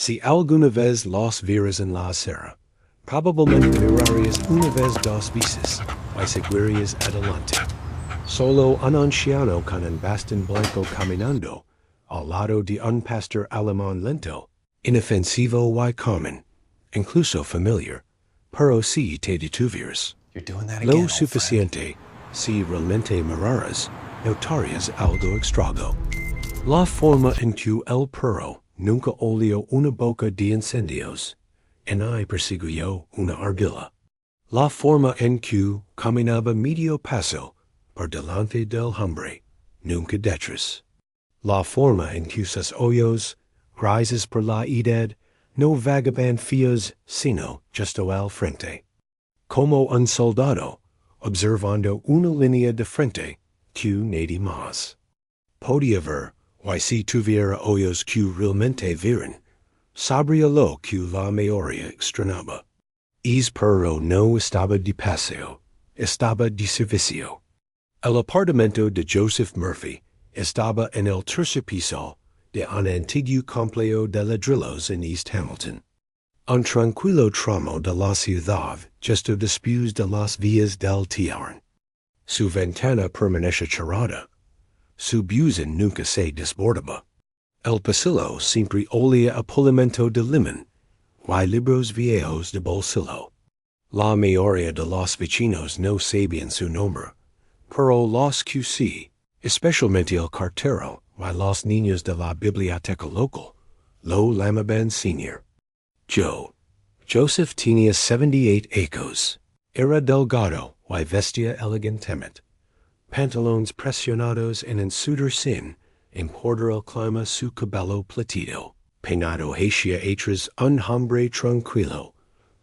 Si alguna vez los vieras en la acera, probablemente mirarías una vez dos veces, y seguirías adelante. Solo un anciano con un bastón blanco caminando, al lado de un pastor alemán lento, inofensivo y común, incluso familiar, pero si te detuvieras. You're doing that again, Lo old friend. suficiente, si realmente miraras, notarías algo extraño. La forma en que el perro nunca olió una boca de incendios, y persiguió una argila. La forma en que caminaba medio paso por delante del hombre, nunca detrás. La forma en que sus ojos, grises por la edad, no vagaban fíos, sino justo al frente. Como un soldado, observando una línea de frente, que nada más. Podía ver, y si tuviera ojos que realmente vieran, sabría lo que la mayoría extrañaba. Es perro no estaba de paseo, estaba de servicio. El apartamento de Joseph Murphy estaba en el tercer piso de un antiguo complejo de ladrillos en East Hamilton. Un tranquilo tramo de la ciudad justo después de las vías del tren. Su ventana permanece cerrada. Su buzen nunca se desbordaba. El pasillo siempre olía a pulimento de limón, y libros viejos de bolsillo. La mayoría de los vecinos no sabían su nombre, pero los que sí, especialmente el cartero y los niños de la biblioteca local, lo llamaban señor. Joseph tenía 78 años. Era delgado y vestía elegantemente. Pantalones presionados en un sudor sin importar el clima su cabello platido, peinado hacia atrás un hombre tranquilo,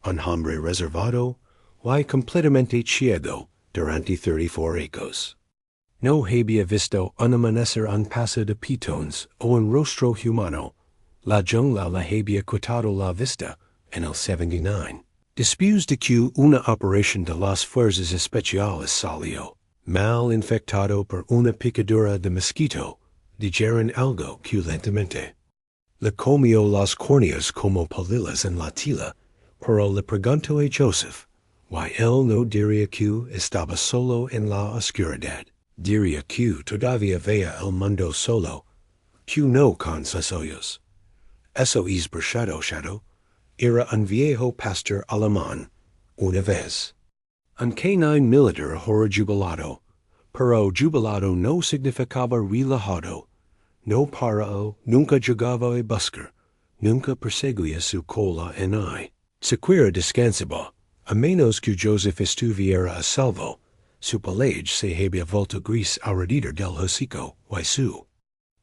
un hombre reservado y completamente ciego durante 34 años. No había visto un amanecer un paso de pitons o un rostro humano. La jungla le había quitado la vista en el 79. Después de que una operación de las fuerzas especiales salió, mal infectado por una picadura de mosquito, dijeron algo que lentamente le comió las córneas como polillas en la tila, pero le preguntó a Joseph, y él no diría que estaba solo en la oscuridad, diría que todavía veía el mundo solo, que no con sus ojos. Eso es por shadow, era un viejo pastor alemán, una vez. Un K9 militar ahora jubilado, pero jubilado no significaba relajado. No paró, nunca llegaba a buscar, nunca perseguía su cola en I. Siquiera descansaba, a menos que Joseph estuviera a salvo, su pelaje se había vuelto gris alrededor del hocico, y su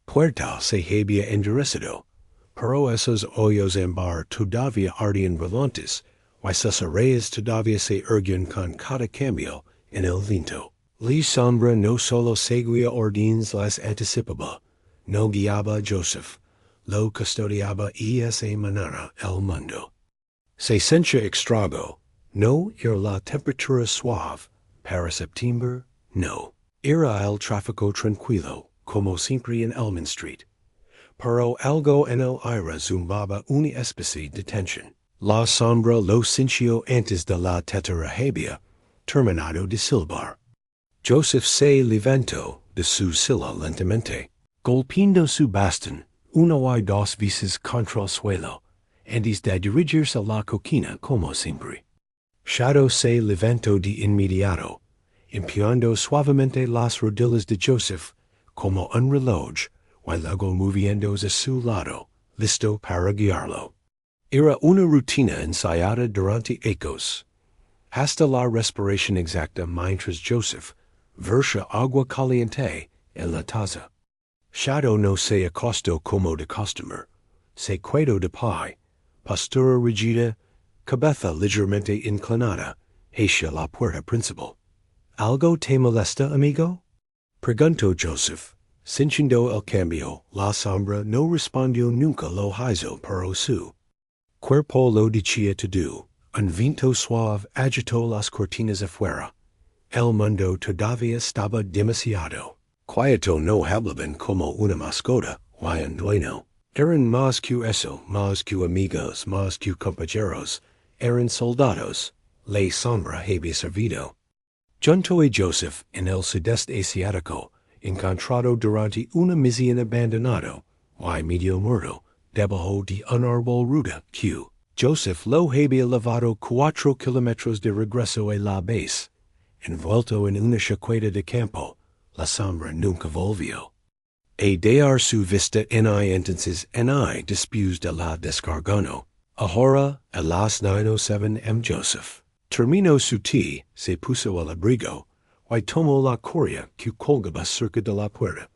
puerta se había endurecido, pero esos ojos en bar todavía ardían brillantes, y sus orejas todavía se erguían con cada cambio en el viento. La sombra no solo seguía órdenes, las anticipaba, no guiaba a Joseph, lo custodiaba y esa manera el mundo. Se sentía extraño, no era la temperatura suave, para septiembre, no. Era el tráfico tranquilo, como siempre en Elm Street. Pero algo en el aire zumbaba una especie de tensión. La sombra lo sintió antes de la tetrarhabia, terminado de silbar. Joseph se levantó de su silla lentamente, golpeando su bastón una y dos veces contra el suelo, antes de dirigirse a la cocina como siempre. Shadow se levantó de inmediato, empuñando suavemente las rodillas de Joseph como un reloj, y luego moviéndose a su lado, listo para guiarlo. Era una rutina ensayada durante años, hasta la respiración exacta mientras Joseph versa agua caliente en la taza. Shadow no se acostó como de costumbre, se quedó de pie, postura rígida, cabeza ligeramente inclinada hacia la puerta principal. ¿Algo te molesta, amigo?, preguntó Joseph. Sintiendo el cambio, la sombra no respondió nunca lo hizo, pero su cuerpo lo decía todo. Un viento suave agitó las cortinas afuera. El mundo todavía estaba demasiado quieto, no hablaban como una mascota y un dueño. Eran más que eso, más que amigos, más que compañeros, eran soldados, la sombra había servido. Junto a Joseph en el sudeste asiático, encontrado durante una misión abandonado, y medio muerto, debajo de un árbol ruda que Joseph lo había levado 4 kilómetros de regreso a la base. Envuelto en una chaqueta de campo, la sombra nunca volvió. A dar su vista entonces después de la descargano. Ahora, a las 9:07 Joseph terminó su té, se puso al abrigo, y tomó la correa que colgaba cerca de la puerta,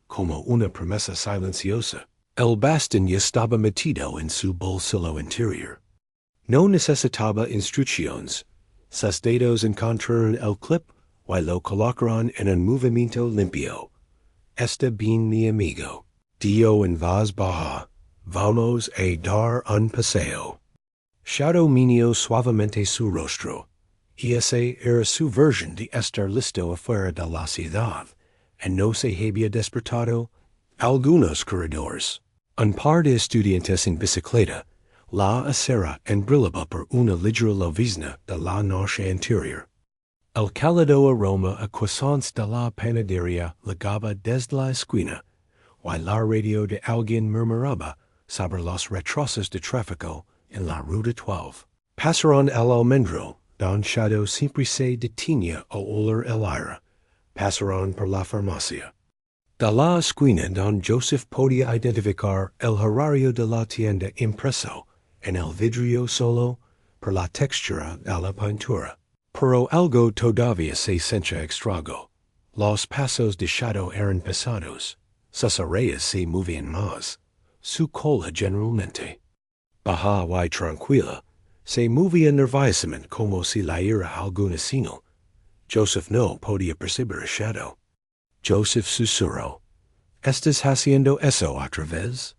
como una promesa silenciosa. El bastón ya estaba metido en su bolsillo interior. No necesitaba instrucciones. Sus dedos encontraron el clip y lo colocaron en un movimiento limpio. Está bien, mi amigo. Dio en voz baja. Vamos a dar un paseo. Shadow meneó suavemente su rostro. Y ese era su versión de estar listo afuera de la ciudad, y no se había despertado. Algunos corredores. Un par de estudiantes en bicicleta. La acera embrillaba por una ligera llovizna de la noche anterior. El cálido aroma a croissants de la panadería llegaba desde la esquina, y la radio de alguien murmuraba sobre los retrasos de tráfico en la ruta 12. Pasaron el almendro, don Shadow siempre se detenía a oler el aire. Pasaron por la farmacia. De la esquina don Joseph podía identificar el horario de la tienda impreso en el vidrio solo por la textura de la pintura. Pero algo todavía se sentía extraño. Los pasos de Shadow eran pesados. Sus orejas se movían más. Su cola generalmente. Baja y tranquila. Se movía nerviosamente como si le era alguna señal. Joseph no podía percibir a Shadow. Joseph susurró. ¿Estás haciendo eso otra vez?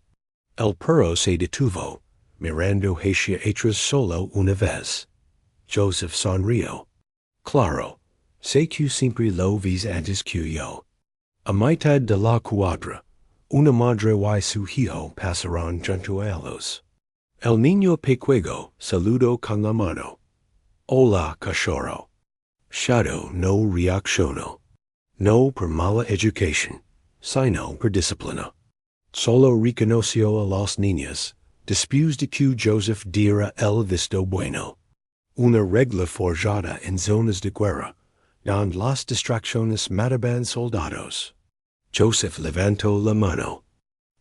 El perro se detuvo, mirando hacia atrás solo una vez. Joseph sonrió. Claro, sé que siempre lo vis antes que yo. A mitad de la cuadra, una madre y su hijo pasaron junto a ellos. El niño pequeño saludó con la mano. Hola, cachorro. Shadow no reaccionó. No por mala educación, sino por disciplina. Solo reconoció a los niños, después de que Joseph diera el visto bueno. Una regla forjada en zonas de guerra, donde las distracciones mataban soldados. Joseph levantó la mano.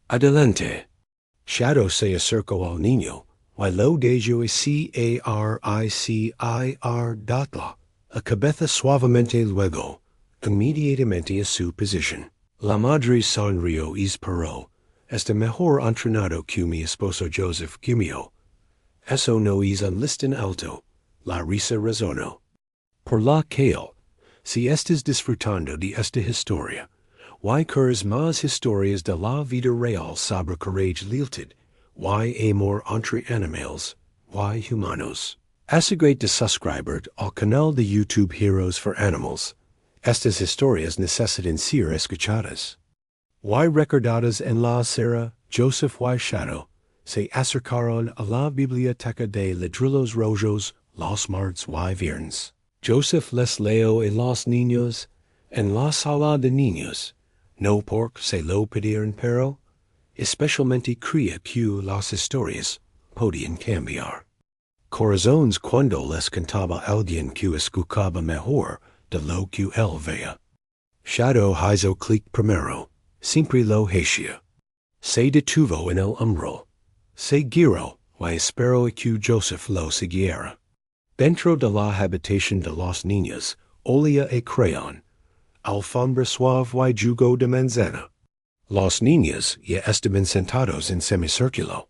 Adelante. Shadow se acercó al niño, y lo dejó darla, a cabeza suavemente luego, inmediatamente a su posición. La madre sonrió y esperó. Está mejor entrenado que mi esposo Joseph gimió. Eso no es un listón alto. La risa resonó. Por la calle, si estás disfrutando de esta historia, y quieres más historias de la vida real sobre coraje, lealtad, y amor entre animales, y humanos, asegúrate de suscribir al canal de YouTube Heroes for Animals. Estas historias necesitan ser escuchadas. Y recordadas en la acera, Joseph y Shadow se acercaron a la biblioteca de Ladrillos Rojos los martes y viernes. Joseph les leo a los niños en la sala de niños, no porque se lo pidieron, pero especialmente creía que las historias podían cambiar corazones cuando les contaba alguien que escuchaba mejor de lo que él veía. Shadow hizo clic primero, siempre lo hacía. Se detuvo en el umbral. Se giró y esperó a que Joseph lo siguiera. Dentro de la habitación de los niños, olía a crayón, alfombra suave y jugo de manzana. Los niños ya estaban sentados en semicírculo.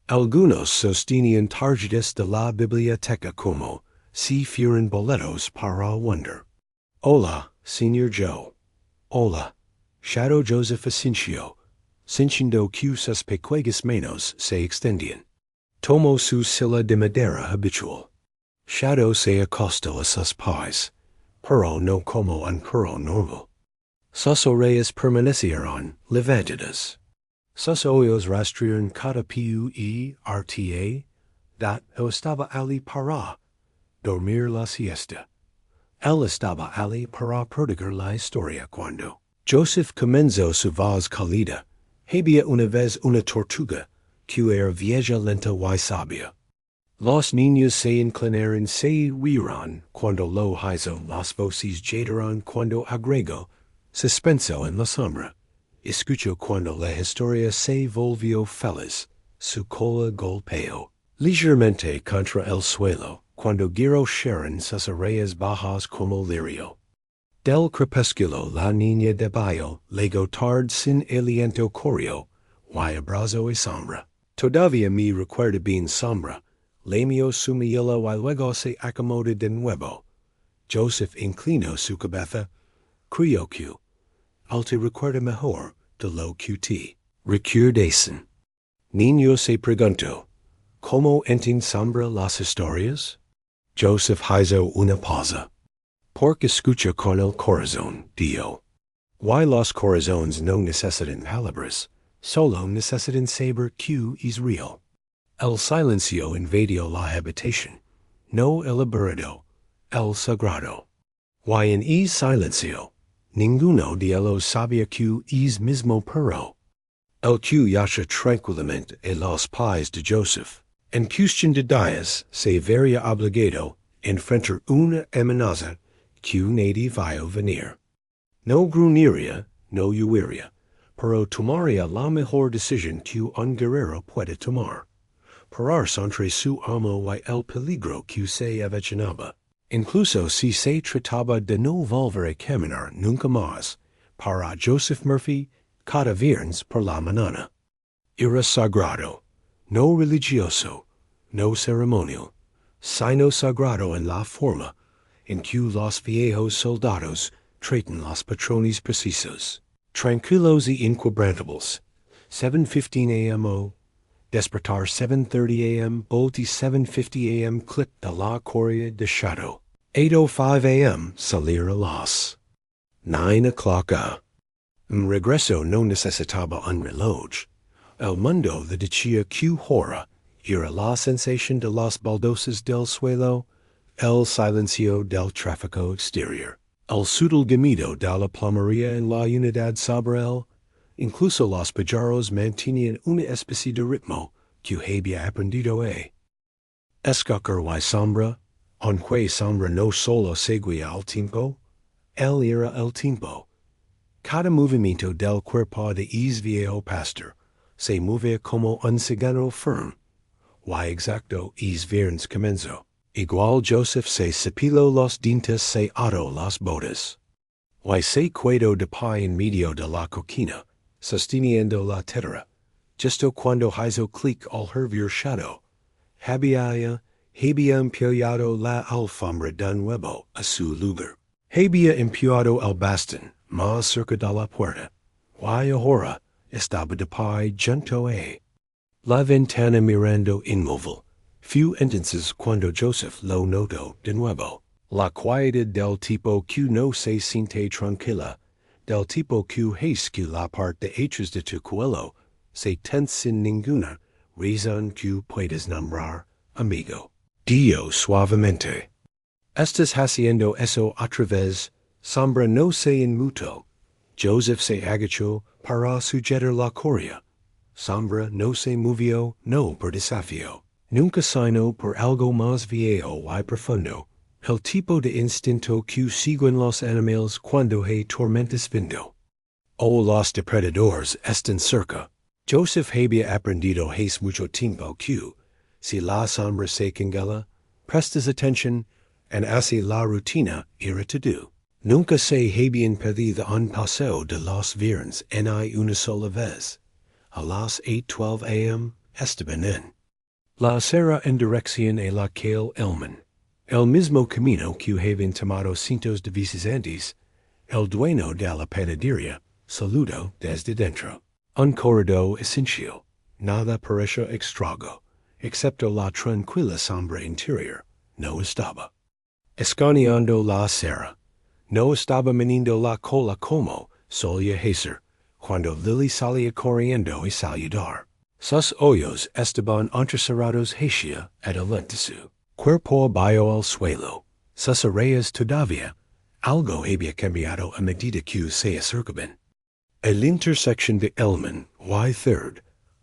Algunos sostenían tarjetas de la biblioteca como si fueran boletos para el wonder. Hola, Señor Joe. Hola. Shadow Joseph asintió, sintiendo que sus pequeñas manos se extendían. Tomó su silla de madera habitual. Shadow se acostó a sus pies, pero no como un perro normal. Sus orejas permanecieron levantadas. Sus hoyos rastrian cada piu y rta, dat él estaba ali para dormir la siesta. Él estaba ali para proteger la historia cuando Joseph comenzó su voz cálida. Había una vez una tortuga, que era vieja lenta y sabia. Los niños se inclinaron se huirán cuando lo hizo, las voces llegaron cuando agregó, suspenso en la sombra. Escuchó cuando la historia se volvió feliz, su cola golpeó ligeramente contra el suelo, cuando giró Sharon sus orejas bajas como lirio. Del crepúsculo la niña de bayo, llegó tarde sin aliento corrió, y abrazo y sombra. Todavía me recuerda bien sombra. Lamió su mejilla y luego se acomodó de nuevo. Joseph inclinó su cabeza, crió que, al te recuerda mejor de lo que te recuerdasen. Niño se preguntó, ¿cómo entienden sombra las historias? Joseph hizo una pausa. Porque escucha con el corazón, dio. Why los corazones no necesitan palabras, solo necesitan saber que es real. El silencio invadió la habitación, no elaborado, el sagrado. Why en es silencio, ninguno de ellos sabía que es mismo perro. El que yacha tranquilamente a los pies de Joseph, en cuestión de días se vería obligado enfrentar una amenaza que nadie vio venir. No gruñiría, no huiría, pero tomaría la mejor decisión que un guerrero puede tomar. Parar entre su amo y el peligro que se avecinaba. Incluso si se trataba de no volver a caminar nunca más, para Joseph Murphy, cada viernes por la mañana. Era sagrado, no religioso, no ceremonial, sino sagrado en la forma en que los viejos soldados tratan los patrones precisos, tranquilos y inquebrantables. 7:15 a.m. Despertar 7:30 a.m. Volti 7:50 a.m. Clip de la Correa de Shadow. 8:05 a.m. Salir a las 9 o'clock a. Regreso no necesitaba un reloj. El mundo le decía que hora era la sensación de las baldosas del suelo, el silencio del tráfico exterior, el sutil gemido de la plomería en la unidad sobre él. Incluso los pajaros mantenían una especie de ritmo que había aprendido a escuchar y sombra, aunque sombra no solo seguía al tiempo, él era el tiempo. Cada movimiento del cuerpo de es viejo pastor se movía como un cigano firme, y exacto es viernes comenzó. Igual Joseph se cepiló los dientes, se ató las botas, y se quedó de pie en medio de la cocina, sosteniendo la tetera, justo cuando hizo clic al hervir shadow. Había empleado la alfombra de nuevo a su lugar. Había empleado el bastón más cerca de la puerta, y ahora estaba de pie junto a la ventana mirando inmóvil. Few entonces cuando Joseph lo notó de nuevo. La quietud del tipo que no se siente tranquila, del tipo que hace que la parte de hechos de tu cuello se tense sin ninguna razón que puedas nombrar, amigo. Dios suavemente. Estás haciendo eso otra vez, sombra no se inmutó. Joseph se agachó para sujetar la correa. Sombra no se movió, no por desafío. Nunca sino por algo más viejo y profundo, el tipo de instinto que siguen los animales cuando hay tormentas vindo. O los depredadores están cerca. Joseph había aprendido hace mucho tiempo que, si la sombra se congela, prestas atención, en hace la rutina era to do. Nunca se habían perdido un paseo de los viernes en una sola vez. A las 8:12 a.m. estaban en la acera en dirección a la calle Elman. El mismo camino que habían tomado cientos de veces antes, el dueño de la panadería saludó desde dentro. Un corredor esencial, nada parecía extraño, excepto la tranquila sombra interior, no estaba escaneando la acera, no estaba meneando la cola como solía hacer cuando Lily salía corriendo y saludar. Sus ojos estaban entrecerrados hacia adelante su cuerpo bajo al suelo. Sus orejas todavía algo había cambiado a medida que se acercaban. El intersección de Elman, y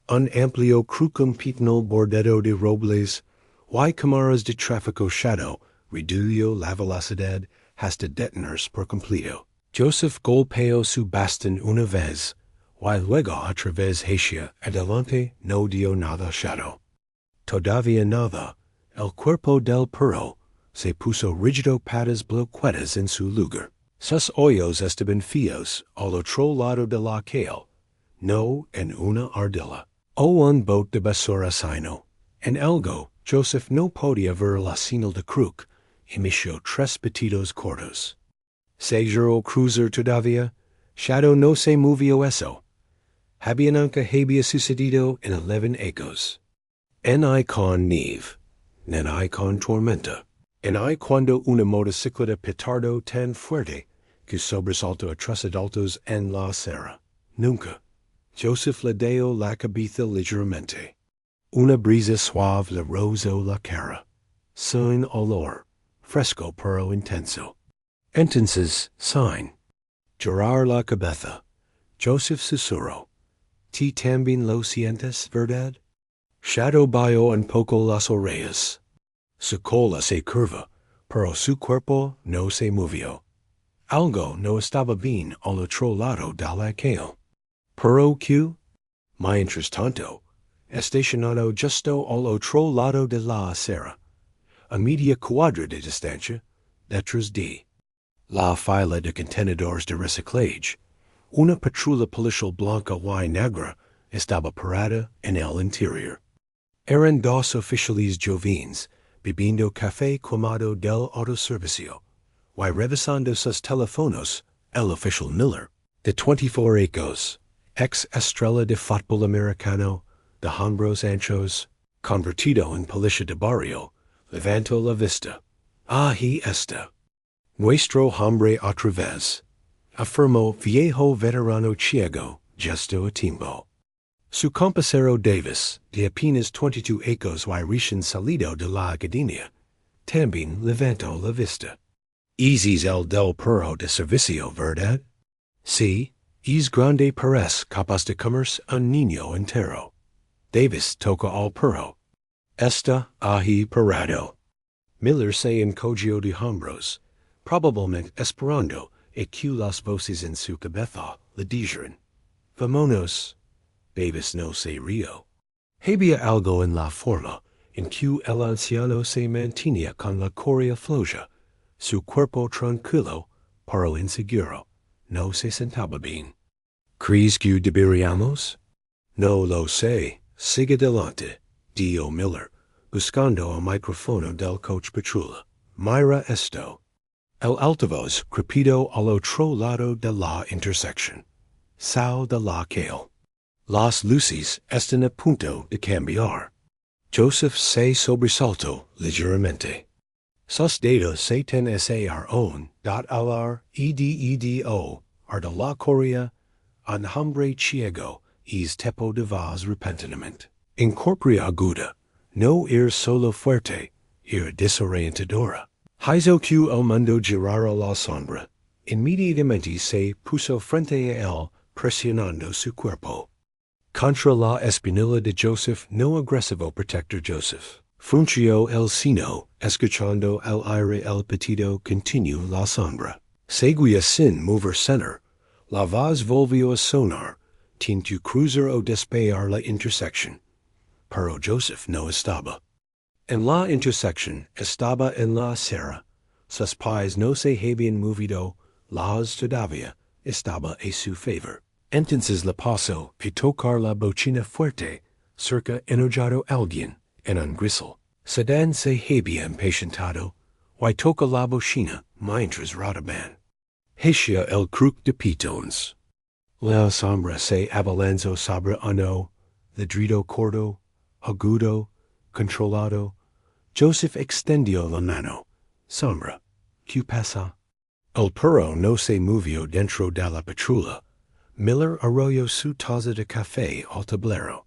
un amplio crucum pitonal bordado de robles, y cámaras de tráfico shadow, redujo la velocidad hasta detenerse por completo. Joseph golpeó su bastón una vez, y luego otra vez hacia adelante no dio nada shadow. Todavía nada, el cuerpo del perro se puso rígido, patas bloqueadas en su lugar. Sus ojos estaban fijos al otro lado de la calle, no en una ardilla o un bote de basura sino en algo. Joseph no podía ver la señal de cruz, emitió tres pitidos cortos. Se giró cruiser todavía, shadow no se movió eso. Había sucedido en 11 ecos. En I con nieve, en I con tormenta, en I cuando una motocicleta petardo tan fuerte que sobresaltó a tres adultos en la acera. Nunca. Joseph le dio la cabeza ligeramente. Una brisa suave le rozó la cara. Sin olor, fresco pero intenso. Entonces, sin girar la cabeza, Joseph susurró. ¿Ti también lo sientes, verdad? Shadow bajó un poco las orejas. Su cola se curva, pero su cuerpo no se movió. Algo no estaba bien al otro lado de la calle. Perro Q, mientras tanto, estacionado justo al otro lado de la acera, a media cuadra de distancia, detrás de la fila de contenedores de reciclaje, una patrulla policial blanca y negra estaba parada en el interior. Eran dos oficiales jóvenes bebiendo café quemado del autoservicio y revisando sus teléfonos. El oficial Miller, de 24 ecos, ex estrella de fútbol americano, de hombros anchos, convertido en policía de barrio, levantó la vista. Ahí está. Nuestro hombre otra vez, afirmó viejo veterano ciego, gesto a timbo. Su compañero Davis, de apenas 22 ecos y recién salido de la academia, también levantó la vista. Es el del perro de servicio, ¿verdad? Sí, es grande, parece capaz de comerse un niño entero. Davis toca al perro. Está ahí parado. Miller se encogió de hombros, probablemente esperando que las voces en su cabeza le dijeran: Vámonos. Davis no se rió. Había algo en la forma en que el anciano se mantenía con la correa floja, su cuerpo tranquilo, pero inseguro. No se sentaba bien. ¿Crees que deberíamos? No lo sé. Sigue adelante, dijo Miller, buscando el micrófono del coach patrulla. Mira esto. El altavoz crepitó al otro lado de la intersección. Sal de la calle. Las luces están a punto de cambiar. Joseph se sobresaltó ligeramente. Sus dedos se tensaron al ededo de la correa. Un hombre ciego es tipo de voz repentinamente. Incorpora aguda, no ir solo fuerte, ir desorientadora. Hizo que el mundo girara la sombra. Inmediatamente se puso frente a él, presionando su cuerpo. Contra la espinilla de Joseph, no agresivo protector Joseph. Frunció el ceño, escuchando el aire. El petito continuó la sombra. Seguía sin mover center. La voz volvió a sonar, tintu cruzar o despejar la intersección. Pero Joseph no estaba. En la intersección, estaba en la acera. Sus pies no se habían movido, las todavía estaba a su favor. Entonces le pasó a tocar la bocina fuerte, cerca enojado alguien, en un grisel. Sedan se había impacientado, y toca la bocina mientras rodaban. Hacia el crook de pitons. La sombra se abalanzó sobre uno, ladrido corto, agudo, controlado. Joseph extendió la mano. Sombra, ¿qué pasa? El perro no se movió dentro de la patrulla, Miller arroyo su taza de café al tablero.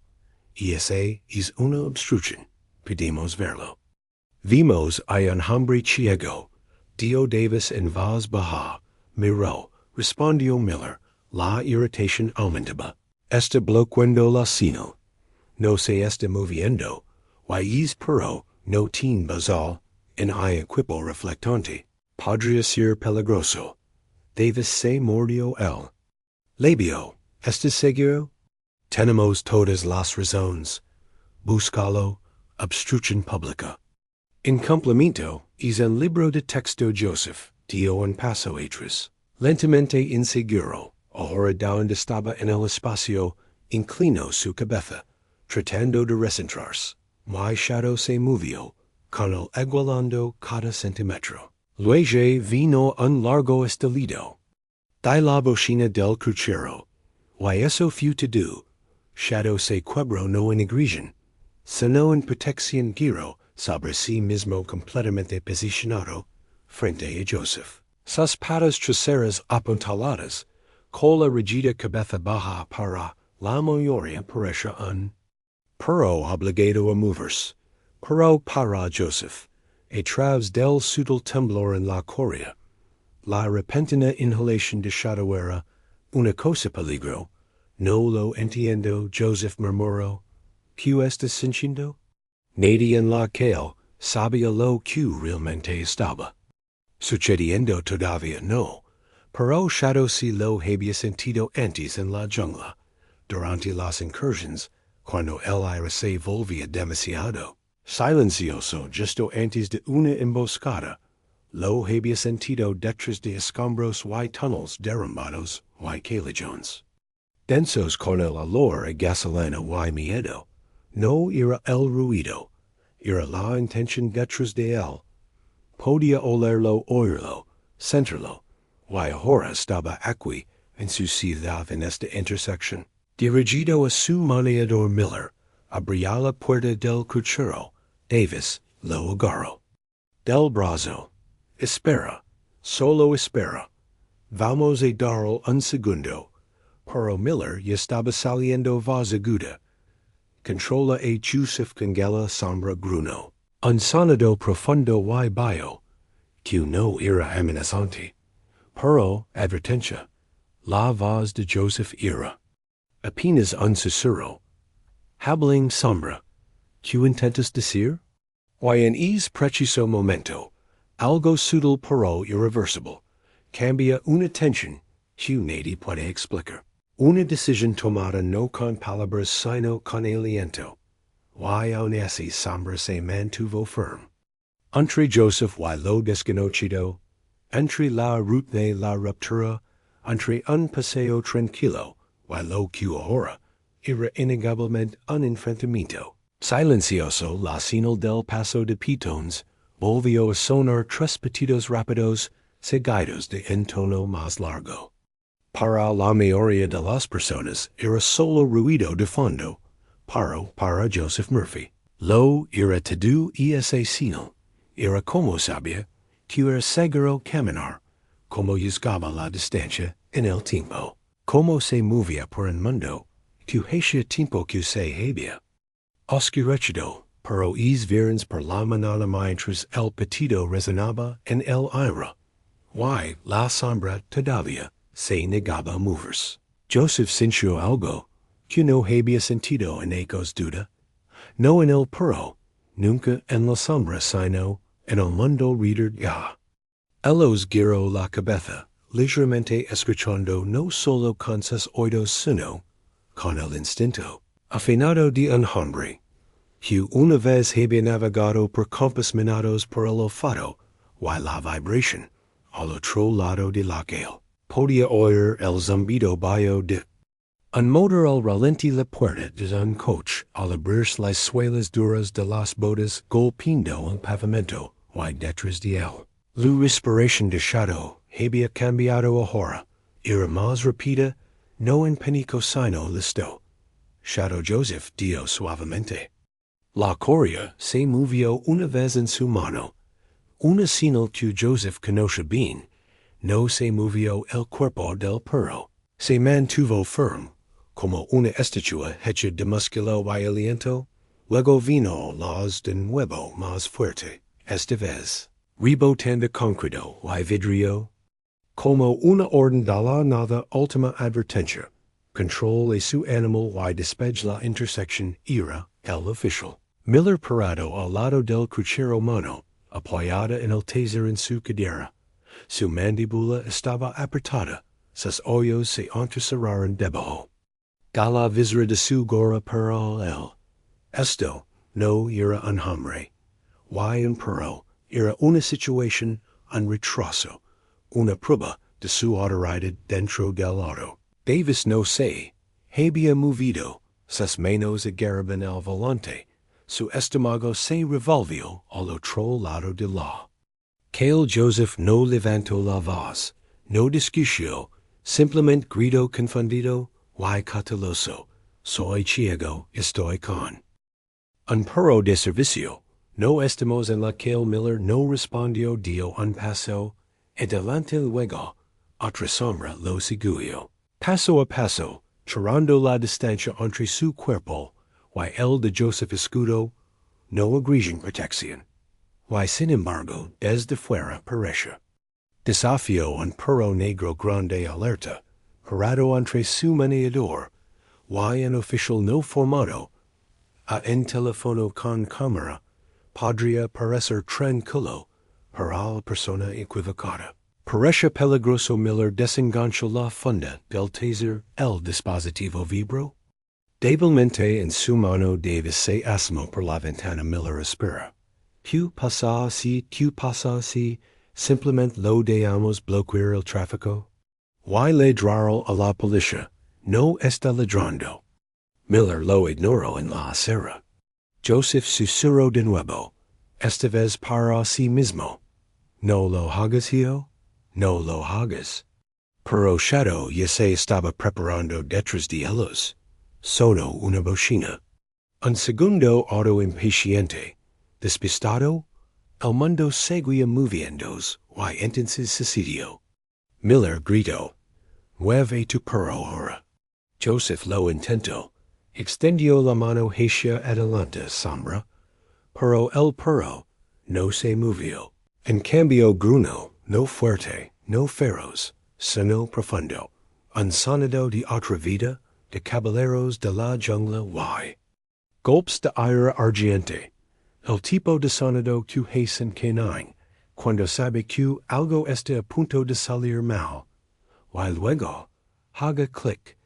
Esa es una obstrucción. Pedimos verlo. Vimos a un hombre ciego. Dio Davis en voz baja. Miró, respondió Miller. La irritación aumentaba. Está bloqueando la señal. No se está moviendo. Y es perro, no tiene basal. En hay equipo reflectante. Podría ser peligroso. Davis se mordió el labio. ¿Estás seguro? Tenemos todas las razones. Búscalo. Obstrucción pública. En complemento, es un libro de texto Joseph, dio un paso atrás. Lentamente inseguro, ahora donde estaba en el espacio, inclinó su cabeza, tratando de recentrarse. Mi shadow se movió, con el igualando cada centímetro. Luego vino un largo estallido. De la bocina del crucero. Y eso fue todo. Shadow se quebró no en agresión, sino en protección giro sobre sí mismo completamente posicionado frente a Joseph. Sus patas traseras apuntaladas, con la rígida cabeza baja para la mayoría parecía un perro obligado a moverse. Pero para Joseph, a través del sutil temblor en la coria, la repentina inhalación de shadow era una cosa peligro. No lo entiendo, Joseph murmuró. ¿Qué estás sintiendo? Nadie en la calle sabía lo que realmente estaba sucediendo todavía no, pero Shadow sí lo había sentido antes en la jungla, durante las incursiones, cuando el aire se volvía demasiado silencioso justo antes de una emboscada. Lo había sentido detrás de escombros y túneles derrumbados y callejones densos con el olor a gasolina y miedo. No era el ruido, era la intención detrás de él. Podía oírlo, sentirlo, y ahora estaba aquí, en su ciudad en esta intersección. Dirigido a su maniador Miller, abría la puerta del crucero. Davis lo agarró del brazo. Espera, solo espera. Vamos a darle un segundo. Pero Miller ya estaba saliendo voz aguda. Controla a Joseph con la sombra gruno. Un sonido profundo y bajo, que no era amenazante. Pero, advertencia, la voz de Joseph era apenas un susurro. Habling sombra, ¿qué intentas decir? Y en ese preciso momento, algo sutil pero irreversible, cambia una tensión que nadie puede explicar. Una decisión tomada no con palabras sino con aliento. Y aun así sombra se mantuvo firme. Entre Joseph y lo desconocido, entre la ruta de la ruptura, entre un paseo tranquilo y lo que ahora era innegablemente un enfrentamiento. Silencioso la señal del paso de peatones volvió a sonar tres pitidos rápidos seguidos de un tono más largo. Para la mayoría de las personas era solo ruido de fondo, pero para Joseph Murphy lo era todo y ese señal. Era como sabía que era seguro caminar, como juzgaba la distancia en el tiempo, como se movía por el mundo, que hacía tiempo que se había oscurecido, pero es viernes por la mañana mientras el petito resonaba en el aire, y la sombra todavía se negaba a moverse. Joseph sintió algo que no había sentido en ecos duda, no en el perro, nunca en la sombra sino en el mundo reader ya. Él giró la cabeza, ligeramente escuchando no solo con sus oídos sino con el instinto afinado de un hombre, que una vez había navegado por campos minados por el olfato y la vibración al otro lado de la calle. Podía oír el zumbido bajo de un motor al ralentí la puerta de un coche al abrirse las suelas duras de las botas golpeando el pavimento y detrás de él. La respiración de Shadow había cambiado ahora, era más rápida, no en pánico sino listo. Shadow Joseph dio suavemente. La coria se movió una vez en su mano, una señal que Joseph conoce bien. No se movió el cuerpo del perro. Se mantuvo firme, como una estatua hecha de músculo y aliento, luego vino las de nuevo más fuerte, esta vez, rebotando concreto y vidrio, como una orden de la nada última advertencia, control su animal y despeje la intersección era el oficial. Miller parado al lado del crucero mano, apoyada en el taser en su cadera. Su mandíbula estaba apretada, sus ojos se entrecerraron debajo. Gala visera de su gorra pero él. Esto no era un hombre. Y un perro era una situación, un retraso, una prueba de su autoridad dentro del auto. Davis no se había movido, sus manos agarraban el volante, su estómago se revolvió al otro lado de la. Cale Joseph no levantó la voz, no discutió, simplemente gritó confundido y cauteloso, soy ciego, estoy con un perro de servicio. No estamos en la que Miller no respondió dio un paso, adelante luego, otra sombra lo siguió. Paso a paso, chorrando la distancia entre su cuerpo, y el de Joseph escudo, no agresión protección. Y sin embargo, desde fuera parecía. Desafío un perro negro grande alerta, parado entre su maniador, y un oficial no formado, a en teléfono con cámara, podría parecer tranquilo, para la persona equivocada. Parecía peligroso. Miller desenganchó la funda del taser, el dispositivo vibró. Débilmente en su mano Davis se asomó por la ventana. Miller espera. ¿Qué pasa si simplemente lo dejamos bloquear el tráfico? Y ladraron a la policía, no está ladrando. Miller lo ignoró en la acera. Joseph susurró de nuevo, esta vez para sí mismo. No lo hagas, hijo, no lo hagas. Pero Shadow ya se estaba preparando detrás de ellos. Sonó una bocina. Un segundo auto impaciente, despistado, el mundo seguía moviéndose, y entonces sucedió. Miller gritó, mueve tu perro ahora. Joseph lo intentó. Extendió la mano hacia adelante sombra, pero el perro no se movió. En cambio gruñó, no fuerte, no feroz, sino profundo, un sonido de otra vida, de caballeros de la jungla y golpes de aire ardiente, el tipo de sonido que hace un K9 cuando sabe que algo está a punto de salir mal, y luego haga clic.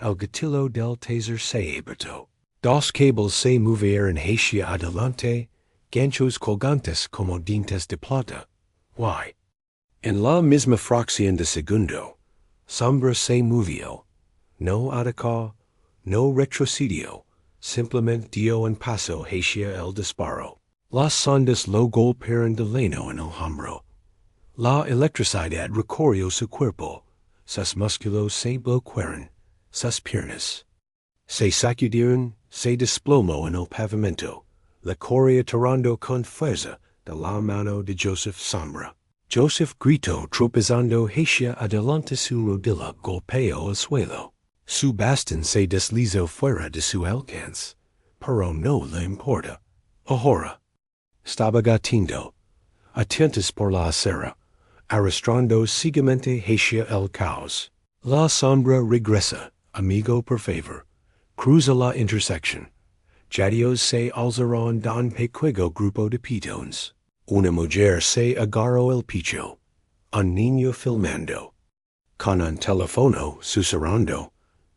El gatillo del taser se apretó. Dos cables se movieron hacia adelante, ganchos colgantes como dientes de plata. Y en la misma fracción de segundo, sombra se movió. No atacó, no retrocedió, simplemente dio un paso hacia el disparo. Las sondas lo golpearon de lleno en el hombro. La electricidad recorrió su cuerpo, sus músculos se bloquearon. Sus piernas se sacudieron, se desplomó en el pavimento, la correa tirando con fuerza de la mano de Joseph sombra. Joseph gritó tropezando hacia adelante. Su rodilla golpeó el suelo. Su bastón se deslizó fuera de su alcance, pero no le importa. Ahora estaba gateando, atentos por la acera, arrastrando ciegamente hacia el caos. La sombra regresa. Amigo, por favor, cruza la intersección. Jadios se alzaron don pequeño grupo de pitones. Una mujer se agarró el pecho. Un niño filmando. Con un teléfono susurrando.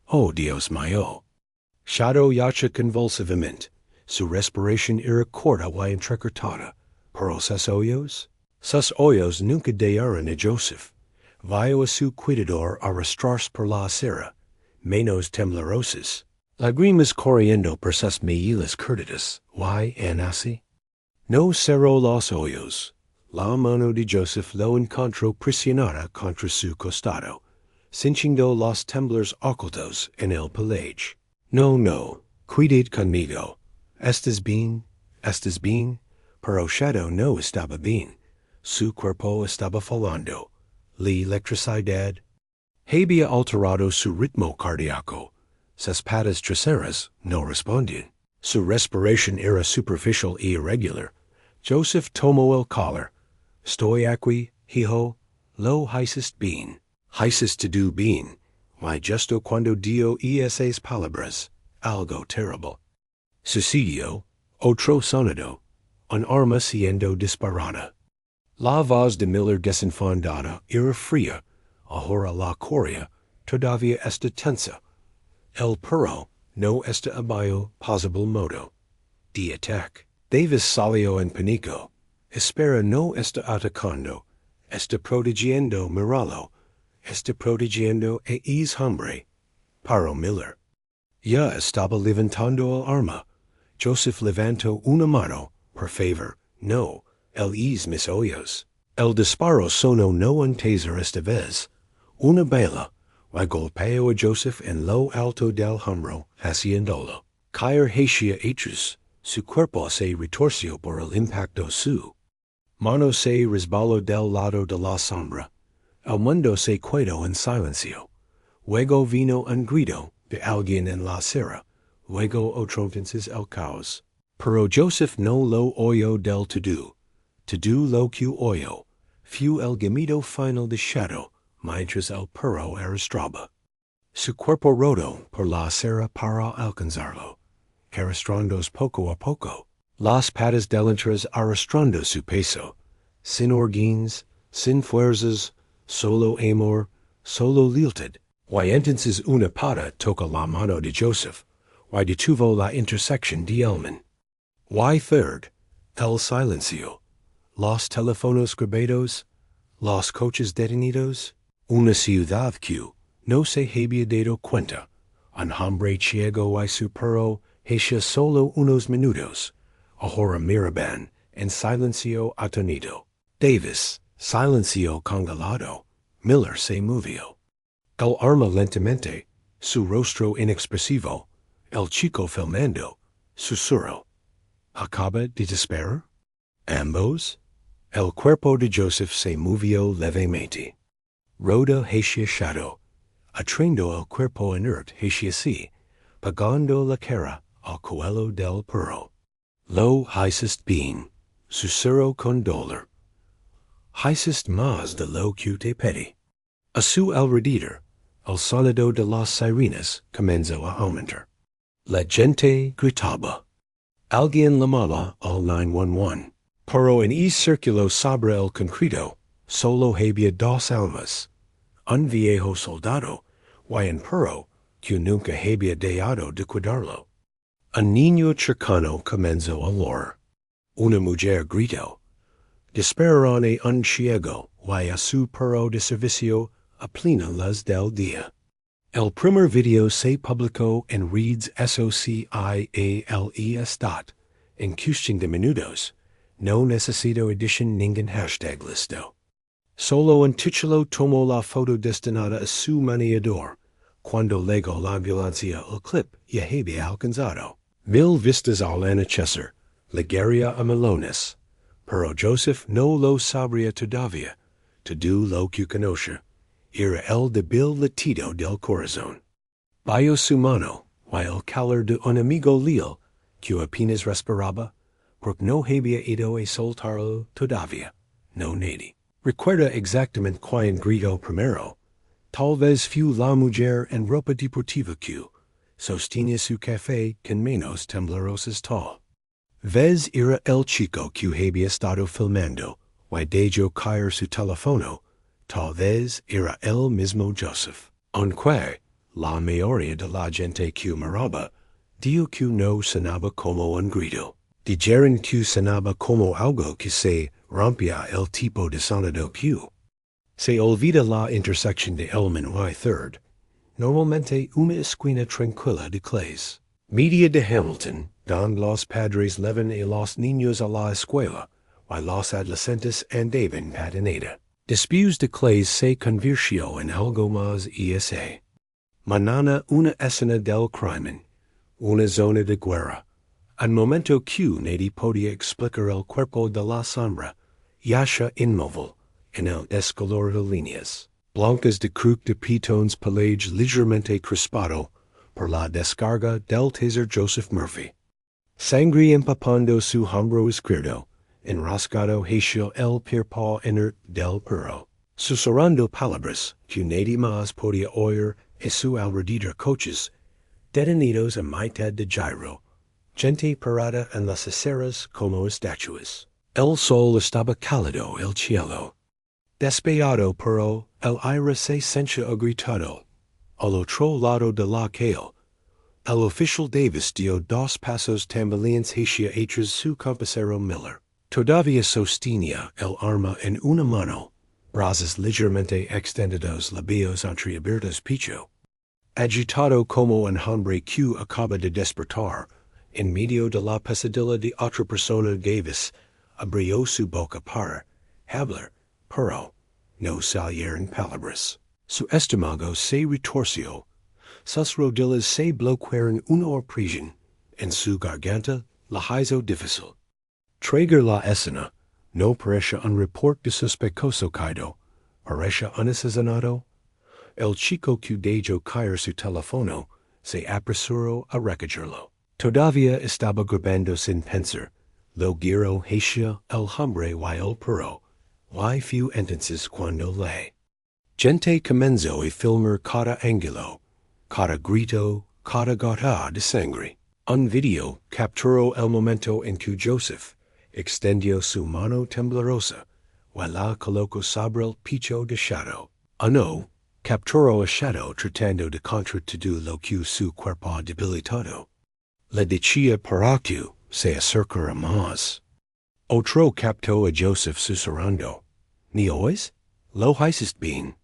Oh, Dios mío. Shadow yacha convulsivamente. Su respiración era corta y entrecortada. Pero sus ojos nunca dejaron a Joseph. Vio a su cuidador arrastrarse por la acera. Manos temblorosas, lágrimas corriendo por sus mejillas curtidas, y en así. No cerró los ojos. La mano de Joseph lo encontró presionada contra su costado, cinchando los temblores ocultos en el pelaje. No, cuidad conmigo. ¿Estás bien? Pero Shadow no estaba bien. Su cuerpo estaba falando. La electricidad Había alterado su ritmo cardíaco. Sus patas traseras no respondían. Su respiración era superficial y irregular. Joseph tomó el collar. Estoy aquí, hijo, lo hiciste bien. Hiciste tú bien. Why justo cuando dio esas palabras, algo terrible sucedió, otro sonido, un arma siendo disparada. La voz de Miller desenfundada era fría, ahora la coria todavía está tensa. El perro no está abajo posible modo de ataque. Davis salió en pánico. Espera no está atacando, está protegiendo miralo, está protegiendo es hombre. Paró Miller. Ya estaba levantando el arma. Joseph levantó una mano, por favor, no, mis ojos. El disparo sonó no un taser esta vez. Una bala, y golpeó a Joseph en lo alto del hombro, haciéndolo caer hacia atrás. Su cuerpo se retorció por el impacto su mano se resbaló del lado de la sombra. El mundo se quedó en silencio. Luego vino un grito de alguien en la acera. Luego otro veces el caos. Pero Joseph no lo oyó del todo. Todo lo que oyó fue el gemido final de Shadow, mientras el perro arrastraba su cuerpo roto por la acera para alcanzarlo, arrastrando poco a poco, las patas delanteras arrastrando su peso, sin organs, sin fuerzas, solo amor, solo lealtad. Y entonces una pata toca la mano de Joseph, y detuvo la intersección de Elman. Y third, el silencio, los teléfonos grabados, los coches detenidos, una ciudad que no se había dado cuenta, un hombre ciego y su perro hacia solo unos minutos, ahora miraban en silencio atónito. Davis, silencio congelado. Miller se movió. El arma lentamente, su rostro inexpresivo, el chico filmando, susurró. ¿Acaba de disparar? Ambos. El cuerpo de Joseph se movió levemente. Roda hacia Shadow, atrayendo el cuerpo inerte hacia sí, pegando la cara al cuello del perro. Lo hiciste bien, susurró con dolor. Hiciste más de lo que te pedí. A su alrededor, el sonido de las sirenas comenzó a aumentar. La gente gritaba. Alguien llamaba al 911. Pero en ese círculo sobre el concreto, solo había dos almas. Un viejo soldado, y un perro que nunca había dejado de cuidarlo. Un niño cercano comenzó a llorar. Una mujer gritó. Dispararon a un ciego y a su perro de servicio a plena luz del día. El primer video se publicó en redes sociales en cuestión de minutos. No necesito edición ningún hashtag listo. Solo un título tomó la foto destinada a su maniador. Cuando llegó la ambulancia el clip ya había alcanzado 1000 vistas al anochecer, llegaría a millones. Pero Joseph no lo sabría todavía. Todo lo que conoce era el débil latido del corazón. Bajo su mano, y el calor de un amigo leal que apenas respiraba, porque no había ido a soltarlo todavía. No nadie recuerda exactamente quién gritó primero. Tal vez fue la mujer en ropa deportiva que sostenía su café con manos temblorosas tal vez era el chico que había estado filmando y dejó caer su teléfono. Tal vez era el mismo Joseph. Aunque la mayoría de la gente que miraba dijo que no sonaba como un grito. Dijeron que sonaba como algo que se rompía el tipo de sonido que se olvida la intersección de Elman y third. Normalmente una esquina tranquila de clase media de Hamilton, donde los padres llevan a los niños a la escuela, y los adolescentes andaban patineta. Después de clase se convirtió en algo más esa. Mañana una escena del crimen, una zona de guerra. Un momento que nadie podía explicar el cuerpo de la sombra, yace inmóvil en el descolor de líneas. Blancas de cruc de pitons pelage ligeramente crispado, por la descarga del taser Joseph Murphy. Sangre empapando su hombro izquierdo, enroscado hacia el pierpaw inert del perro. Susurrando palabras que nadie más podía oír en su alrededor coches, detenidos a mitad de giro, gente parada en las aceras como estatuas. El sol estaba cálido el cielo. Despejado pero el aire se sentía agitado. Al otro lado de la calle, el oficial Davis dio dos pasos tambaleantes hacia atrás su compañero Miller. Todavía sostenía el arma en una mano, brazos ligeramente extendidos, labios entreabiertos picho. Agitado como un hombre que acaba de despertar, en medio de la pesadilla de otra persona Davis abrió su boca para hablar, pero no salieron palabras. Su estómago se retorció, sus rodillas se bloquearon una opresión, en su garganta la hizo difícil. Traeger la escena, no parece un report de sospechoso caído, parece un asesinato. El chico que dejó caer su teléfono se apresuró a recogerlo. Todavía estaba grabando sin pensar, lo giró hacia el hombre y el perro, y few entonces cuando le. Gente comenzó a filmar cada ángulo, cada grito, cada gota de sangre. Un video capturó el momento en que Joseph extendió su mano temblorosa y la colocó sobre el pecho de Shadow. No, capturó a Shadow tratando de contratado lo que su cuerpo debilitado. Le decía para que se acercara más. Otro captó a Joseph susurrando. ¿Ni oyes? Lo hiciste bien.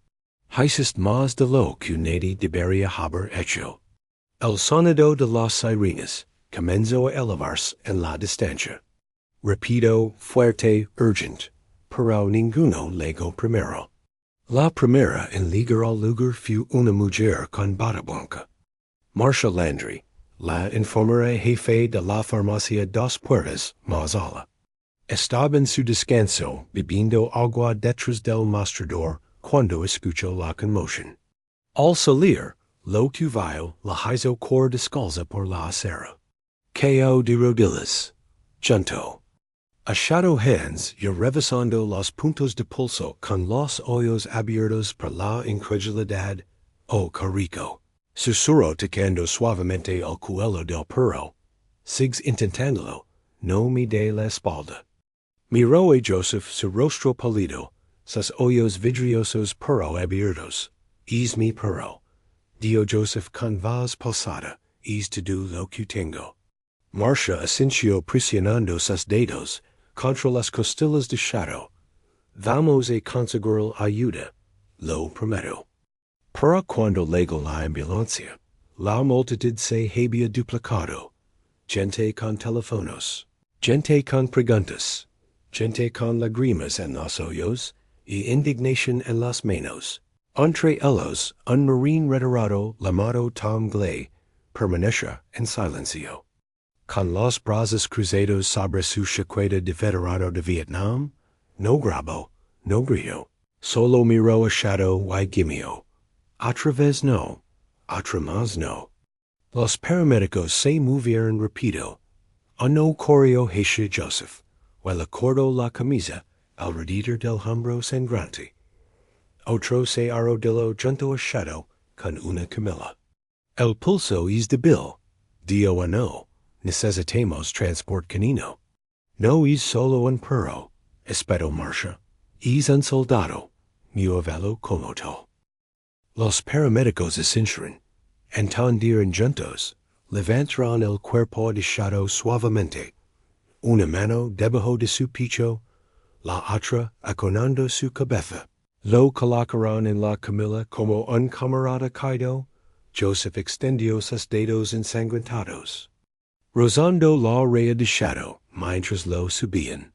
Hiciste más de lo que nadie debería haber hecho. El sonido de las sirenas comenzó a elevarse en la distancia. Rápido, fuerte, urgente, pero ninguno llegó primero. La primera en llegar al lugar fue una mujer con bata blanca. Marcia Landry, la enfermera jefe de la farmacia Dos Puertas, más allá. Estaba en su descanso bebiendo agua detrás del mostrador cuando escuchó la conmoción. Al salir, lo que vio la hizo correr descalza por la acera. Cayó de rodillas, junto a Shadow hands y revisando los puntos de pulso con los ojos abiertos por la incredulidad. Oh, carico. Susurró tocando suavemente el cuello del perro. Sigues intentándolo, no me dé la espalda. Miró a Joseph su rostro pálido, sus ojos vidriosos pero abiertos. Es mi perro. Dio Joseph con voz pausada, es todo lo que tengo. Marcia asintió presionando sus dedos contra las costillas de Shadow. Vamos a conseguir ayuda, lo prometo. Para cuando llegó la ambulancia, la multitud se había duplicado. Gente con teléfonos, gente con preguntas, gente con lágrimas en los ojos y indignación en las manos. Entre ellos, un marín retirado llamado Tom Glay permanecía en silencio. Con los brazos cruzados sobre su chaqueta de veterano de Vietnam, no grabó, no gritó, solo miró a Shadow y gimió. Otra vez no, otra más no. Los paramédicos se movieron rápido. Uno corrió hacia Joseph, y le cortó la camisa alrededor del hombro sangrante. Otro se arrodilló junto a Shadow con una camilla. El pulso es débil, dio no. Necesitamos transport canino. No es solo un perro, espero Marcia. Es un soldado, muévelo como tal. Los paramédicos asintieron, entendieron juntos, levantaron el cuerpo de Shadow suavemente. Una mano debajo de su pecho, la otra aconando su cabeza. Lo colocaron en la camilla como un camarada caído. Joseph extendió sus dedos ensangrentados. Rozando la raya de Shadow, mientras lo subían.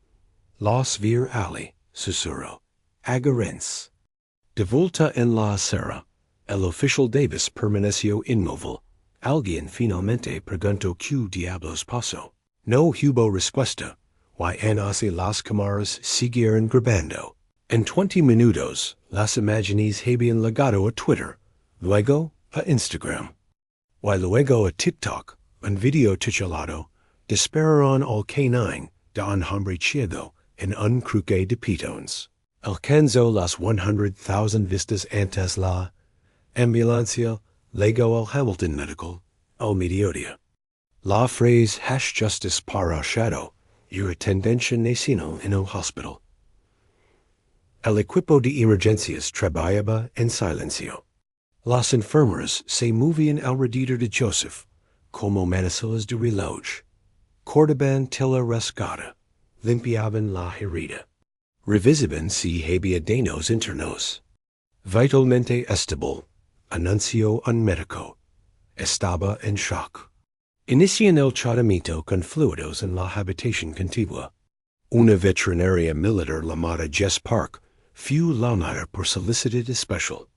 Los vir ali, susurró. Agarrens. De vuelta en la acera, el oficial Davis permaneció inmóvil. Alguien finalmente preguntó qué diablos pasó. No hubo respuesta, y en hacia las cámaras siguieron grabando. En 20 minutos, las imágenes habían llegado a Twitter, luego a Instagram, y luego a TikTok, un video titulado Dispararon al K9 de un hombre ciego en un cruce de pitones. Alcanzó las 100,000 vistas antes la ambulancia llegó al Hamilton Medical al mediodía. La phrase #justice para shadow era tendencia nacional en el hospital. El equipo de emergencias trabajaba en silencio. Las enfermeras se movían alrededor de Joseph como manecillas de reloj. Cortaban tela rasgada, limpiaban la herida. Revisaban si había daños internos. Vitalmente estable, anunció un médico. Estaba en shock. Inician el tratamiento con fluidos en la habitación contigua. Una veterinaria militar llamada Jess Park fue llamada por solicitud especial.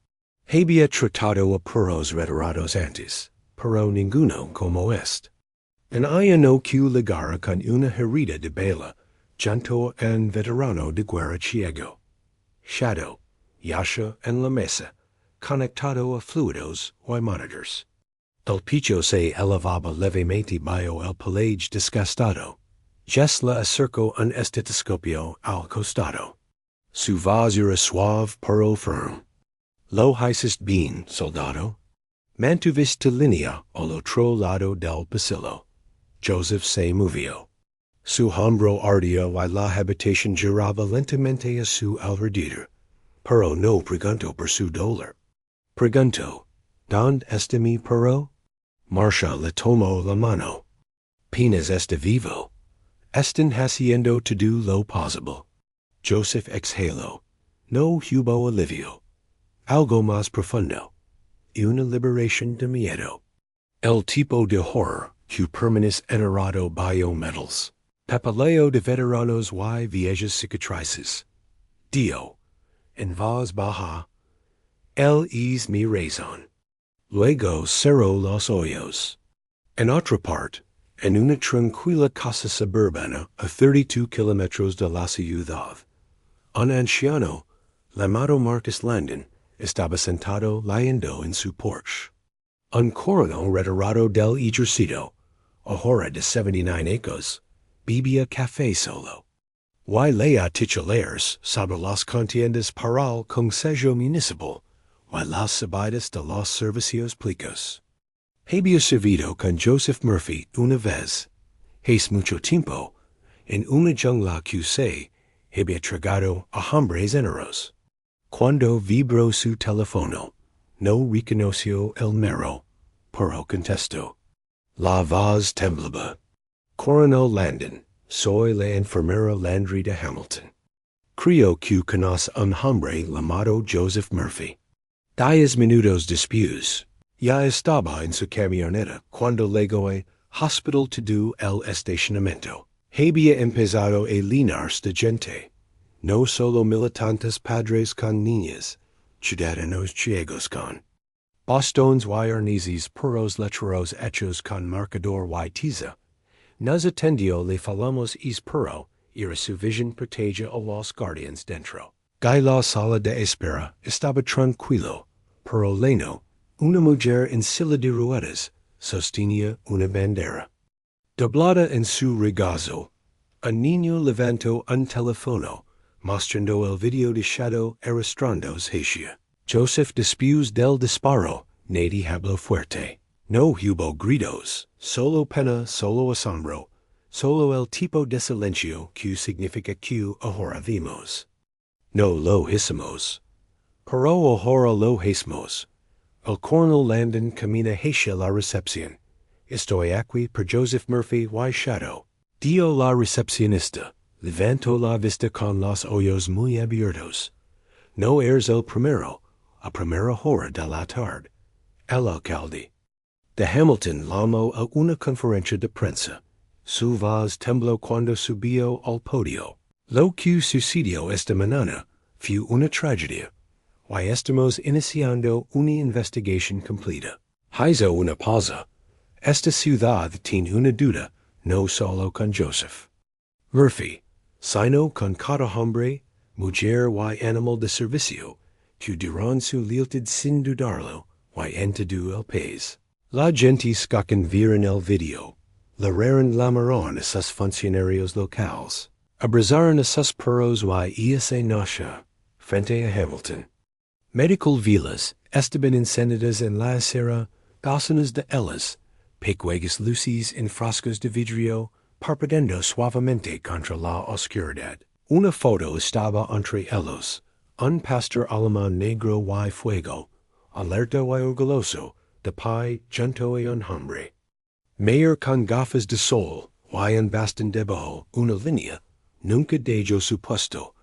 Había tratado a perros retirados antes, pero ninguno como este. En no que ligara con una herida de bala, llanto en veterano de guerra ciego. Shadow, yace en la mesa, conectado a fluidos y monitors. El pecho se elevaba levemente bajo el pelage desgastado. Jess le acercó un estetoscopio al costado. Su voz era suave pero firme. ¿Lo hiciste bien, soldado? Mantuviste línea al otro lado del pasillo. Joseph se movió. Su hombro ardía y la habitación giraba lentamente a su alrededor, pero no preguntó por su dolor. Preguntó, ¿dónde está mi perro? Marcia le tomó la mano. Pinas está vivo. Están haciendo todo lo posible. Joseph exhaló. No hubo alivio. Algo más profundo. Y una liberación de miedo. El tipo de horror que permanece enterrado bajo metals. Papeleo de veteranos y viejas cicatrices. Dio, en voz baja, él es mi razón. Luego cerró los ojos. En otra parte, en una tranquila casa suburbana a 32 kilómetros de la ciudad, un anciano, llamado Marcus Landon, estaba sentado leyendo en su porche. Un coronel retirado del ejército, ahora de 79 años, bebía café solo. Y leía titulares sobre las contiendas para el consejo municipal y las subidas de los servicios públicos. Había servido con Joseph Murphy una vez, hace mucho tiempo, en una jungla que se había tragado a hombres enteros. Cuando vibró su teléfono, no reconoció el número, pero contestó. La voz temblaba. Coronel Landon, soy la enfermera Landry de Hamilton. Creo que conoce un hombre llamado Joseph Murphy. 10 minutos después, ya estaba en su camioneta cuando llegó al hospital todo el estacionamiento. Había empezado a llenarse de gente. No solo militantes padres con niñas, ciudadanos ciegos con bastones y arneses perros lecheros hechos con marcador y tiza. Nos atendió le falamos es perro, era su visión protege a los guardians dentro. La sala de espera estaba tranquilo, pero leno, una mujer en silla de ruedas, sostenía una bandera. Doblada en su regazo, un niño levantó un teléfono, mostrando el video de Shadow arrastrándose hacia. Joseph después del disparo, nadie habló fuerte. No hubo gritos, solo pena, solo asombro, solo el tipo de silencio que significa que ahora vimos. No lo hicimos. Pero ahora lo hacemos. El coronel Landon camina hacia la recepción. Estoy aquí por Joseph Murphy y Shadow. Dio la recepcionista. Levantó la vista con los ojos muy abiertos. No eres el primero, a primera hora de la tarde. El alcalde de Hamilton llamó a una conferencia de prensa. Su voz tembló cuando subió al podio. Lo que sucedió esta mañana fue una tragedia, y estamos iniciando una investigación completa. Hizo una pausa. Esta ciudad tiene una duda, no solo con Joseph Murphy, sino con cada hombre, mujer y animal de servicio, que dirán su lealtad sin dudarlo, y entendeu el país. La gente skaken ver en el video, le raren llamaron a sus funcionarios locales, abrazaron a sus perros y esa noche, frente a Hamilton. Medical vilas estaban encendidas en la acera, docenas de ellas, pequeñas luces en frascos de vidrio, parpadeando suavemente contra la oscuridad. Una foto estaba entre ellos, un pastor alemán negro y fuego, alerta y orgulloso, de pie junto a un hombre. Mayor con gafas de sol, y un bastón debajo, una línea, nunca dejo su puesto.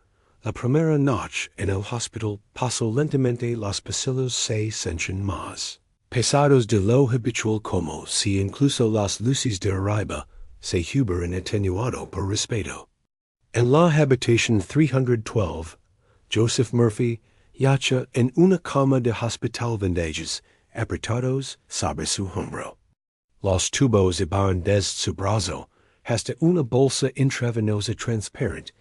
La primera noche en el hospital pasó lentamente los pasillos 6 más. Pesados de lo habitual como si incluso las luces de arriba se hubieran atenuado por respeto. En la habitación 312, Joseph Murphy yacha en una cama de hospital bandages apretados sobre su hombro. Los tubos iban desde su brazo hasta una bolsa intravenosa transparente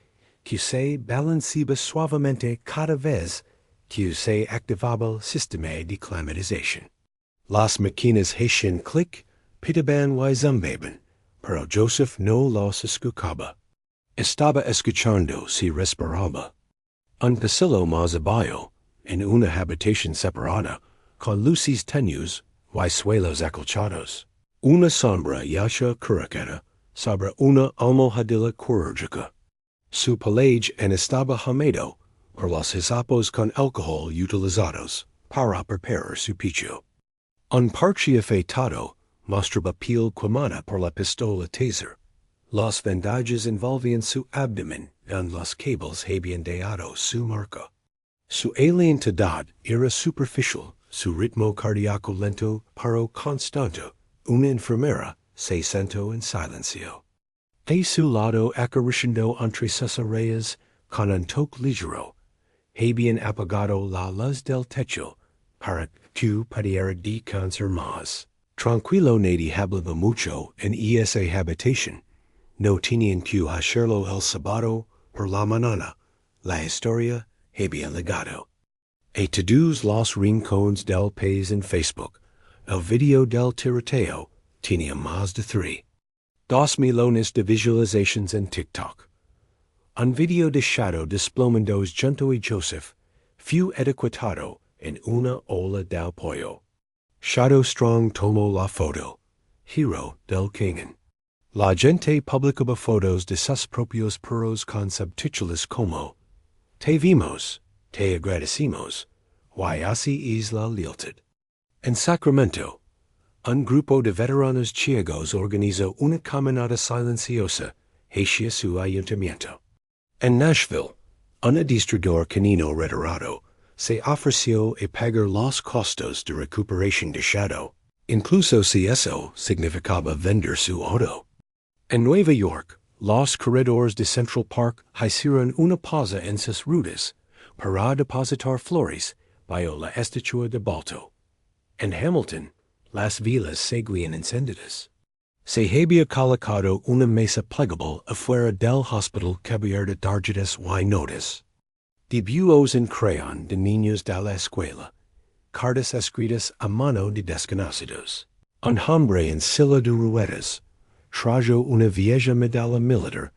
que se balanceaba suavemente cada vez que se activaba el sistema de climatización. Las máquinas hacían clic, pitaban y zumbaban, pero Joseph no los escuchaba. Estaba escuchando si respiraba. Un pasillo más abajo, en una habitación separada, con luces tenues y suelos acolchados, una sombra yacha curacada sobre una almohadilla quirúrgica. Su pelaje estaba húmedo por los hisopos con alcohol utilizados para preparar su picho. Un parche afeitado mostraba piel quemada por la pistola taser. Los vendajes envolvían su abdomen y los cables habían dejado su marca. Su alientidad era superficial, su ritmo cardíaco lento pero constante. Una enfermera se sentó en silencio. A su lado acariciando entre sus orejas con un toque ligero, habían apagado la luz del techo para que pudiera descansar más. Tranquilo nadie hablaba mucho en esa habitación. No tenían que hacerlo el sábado por la mañana. La historia había llegado. A todos los rincones del país en Facebook, el video del tiroteo tenía más de 2 millones de visualizations en TikTok. Un video de Shadow desplomando junto a Joseph fue etiquetado en una ola de apoyo. Shadow Strong tomó la foto, héroe del K9. La gente publicaba fotos de sus propios perros con subtítulos como "Te vimos, te agradecimos, y así es la lealtad". En Sacramento, un grupo de veteranos ciegos organizó una caminata silenciosa hacia su ayuntamiento. En Nashville, un administrador canino retirado se ofreció a pagar los costos de recuperación de Shadow, incluso si eso significaba vender su auto. En Nueva York, los corredores de Central Park hicieron una pausa en sus rutas para depositar flores bajo la estatua de Balto. En Hamilton, las vilas seguían encendidas. Se había colocado una mesa plegable afuera del hospital cubierta de tarjetas y notas. Dibujos en crayon de niños de la escuela, cartas escritas a mano de desconocidos. Un hombre en silla de ruedas trajo una vieja medalla militar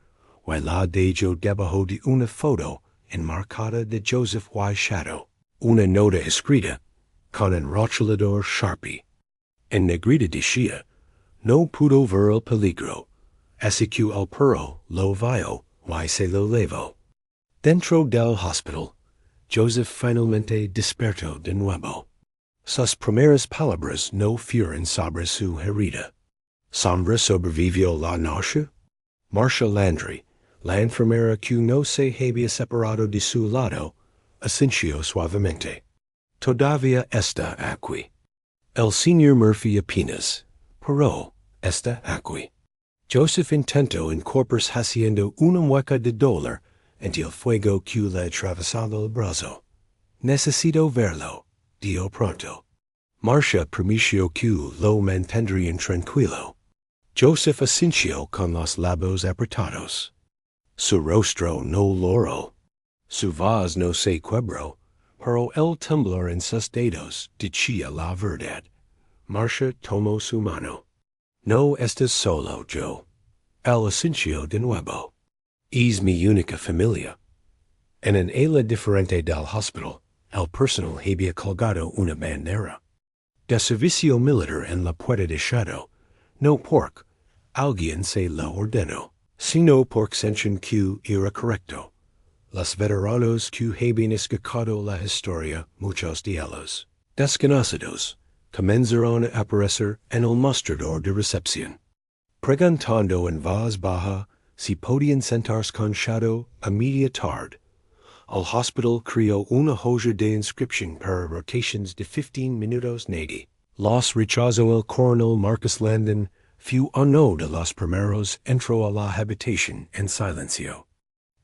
y la dejó debajo de una foto enmarcada de Joseph y Shadow. Una nota escrita con un rotulador Sharpie. En negrita decía, "No pudo ver el peligro, así que el perro lo vio y se lo llevó". Dentro del hospital, Joseph finalmente despertó de nuevo. Sus primeras palabras no fueron sobre su herida. ¿Sombra sobrevivió la noche? Marcia Landry, la enfermera que no se había separado de su lado, asintió suavemente. Todavía está aquí. El señor Murphy apenas, pero está aquí. Joseph intentó incorporarse haciendo una mueca de dolor ante el fuego que le atravesaba el brazo. Necesito verlo, dijo pronto. Marcia prometió que lo mantendrían tranquilo. Joseph asintió con los labios apretados. Su rostro no loró. Su vaz no se quebro, pero el temblor en sus dedos dichía la verdad. Marcia tomó su mano. No estés solo, Joe. El asuncio de nuevo. Es mi única familia. En an ala diferente del hospital, el personal había colgado una bandera de servicio militar en la puerta de shadow, no porque alguien se lo ordenó, sino porque sentían que era correcto. Los veteranos que habían escuchado la historia muchos de ellos, desconocidos, comenzaron a aparecer en el mostrador de recepción, preguntando en voz baja si podían sentarse con shadow a media tarde. El hospital creó una hoja de inscripción para rotaciones de 15 minutos nadie. Los rechazó el coronel Marcus Landon, fue uno de los primeros, entró a la habitación en silencio.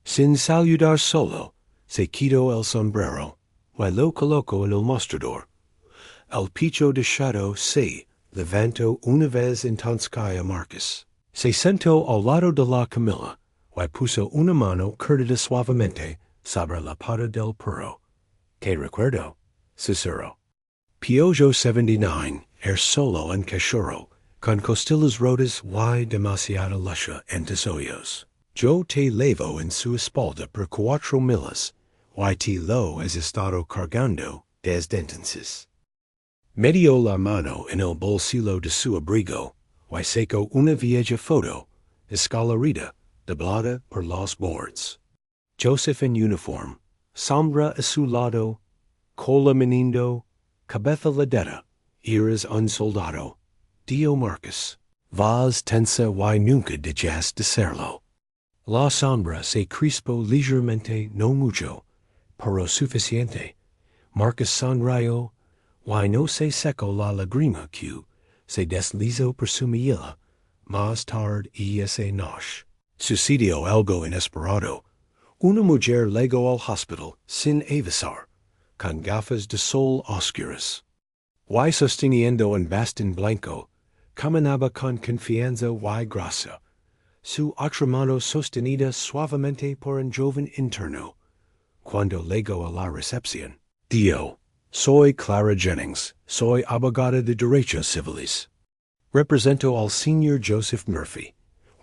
Sin saludar solo, se quitó el sombrero, y lo colocó en el mostrador. El picho de shadow se levantó una vez en Tonskaya Marcus. Se sentó al lado de la Camila, y puso una mano curtida suavemente sobre la pata del perro. ¿Qué recuerdo? Susurró. Peugeot 79, solo en cachorro, con costillas rotas y demasiado lucha en tus ojos. Yo te levo en su espalda por 4 millas, y te lo has estado cargando desde entonces. Metió la mano en el bolsillo de su abrigo, y sacó una vieja foto, escalerita, doblada por los bordes. Joseph en uniforme, sombra a su lado, cola meneando, cabeza ladera, eres un soldado. Dio Marcus, vaz tensa y nunca dejaste de serlo. La sombra se crispó ligeramente, no mucho, pero suficiente. Marcus sonrió, y no se secó la lágrima que se deslizó por su mejilla. Más tarde y esa noche, sucedió algo inesperado. Una mujer llegó al hospital sin avisar, con gafas de sol oscuras. Y sosteniendo un bastón blanco, caminaba con confianza y gracia, su otra mano sostenida suavemente por un joven interno. Cuando llegó a la recepción, dijo: Soy Clara Jennings, soy abogada de derechos civiles. Represento al señor Joseph Murphy,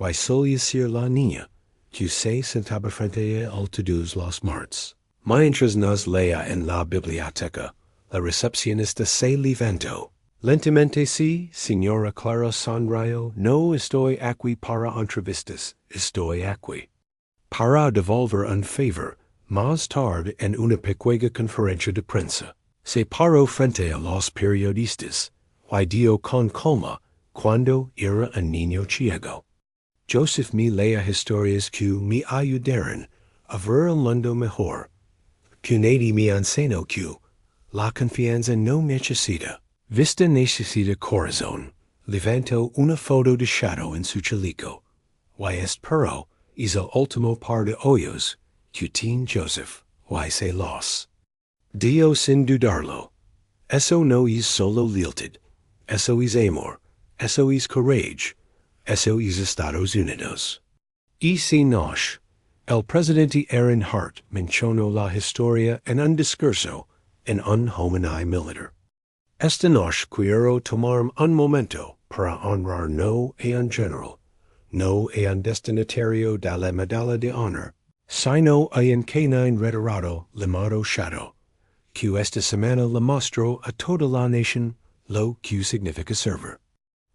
y solía ser la niña que se sentaba frente a él todos los martes. Mientras nos leía en la biblioteca, la recepcionista se levantó. Lentamente sí, señora Clara sonrió. No estoy aquí para entrevistas, estoy aquí para devolver un favor. Más tarde, en una pequeña conferencia de prensa, se paró frente a los periodistas, y dijo con calma, cuando era un niño ciego: Joseph me leía historias que me ayudaron a ver el mundo mejor, que nadie me enseñó que la confianza no necesita vista, necesita corazón. Levantó una foto de shadow en su chaleco, y esperó es el último par de ojos que tiene Joseph, y se los dio sin dudarlo. Eso no es solo lealtad, eso es amor, eso es coraje, eso es Estados Unidos. Y si noche, el presidente Aaron Hart mencionó la historia en un discurso en un homenaje militar. Esta noche quiero tomar un momento para honrar no a un general, no a un destinatario de la medalla de honor, sino a un K9 retirado llamado Shadow, que esta semana le mostró a toda la nación lo que significa servir.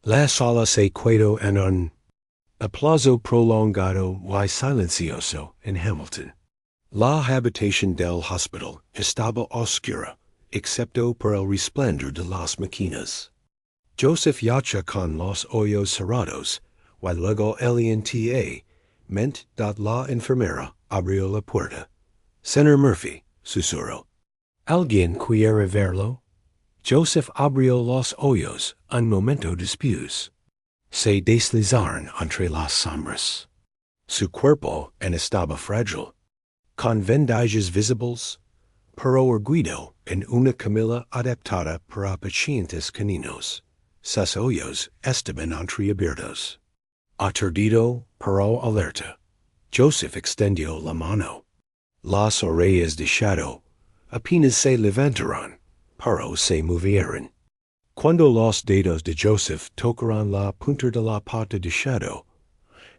La sala se quedó en un aplauso prolongado y silencioso en Hamilton. La habitación del hospital estaba oscura, excepto por el resplandor de las máquinas. Joseph yacha con los ojos cerrados, y luego LNTA, ment dat la enfermera abrió la puerta. Señor Murphy, susurró. ¿Alguien quiere verlo? Joseph abrió los ojos un momento después. Se deslizaron entre las sombras. Su cuerpo estaba frágil, con vendajes visibles, pero erguido en una camilla adaptada para pacientes caninos. Sus ojos estaban entreabiertos. Aturdido, pero alerta, Joseph extendió la mano. Las orejas de shadow, apenas se levantaron, Perro se movieron. Cuando los dedos de Joseph tocaron la punta de la pata de shadow,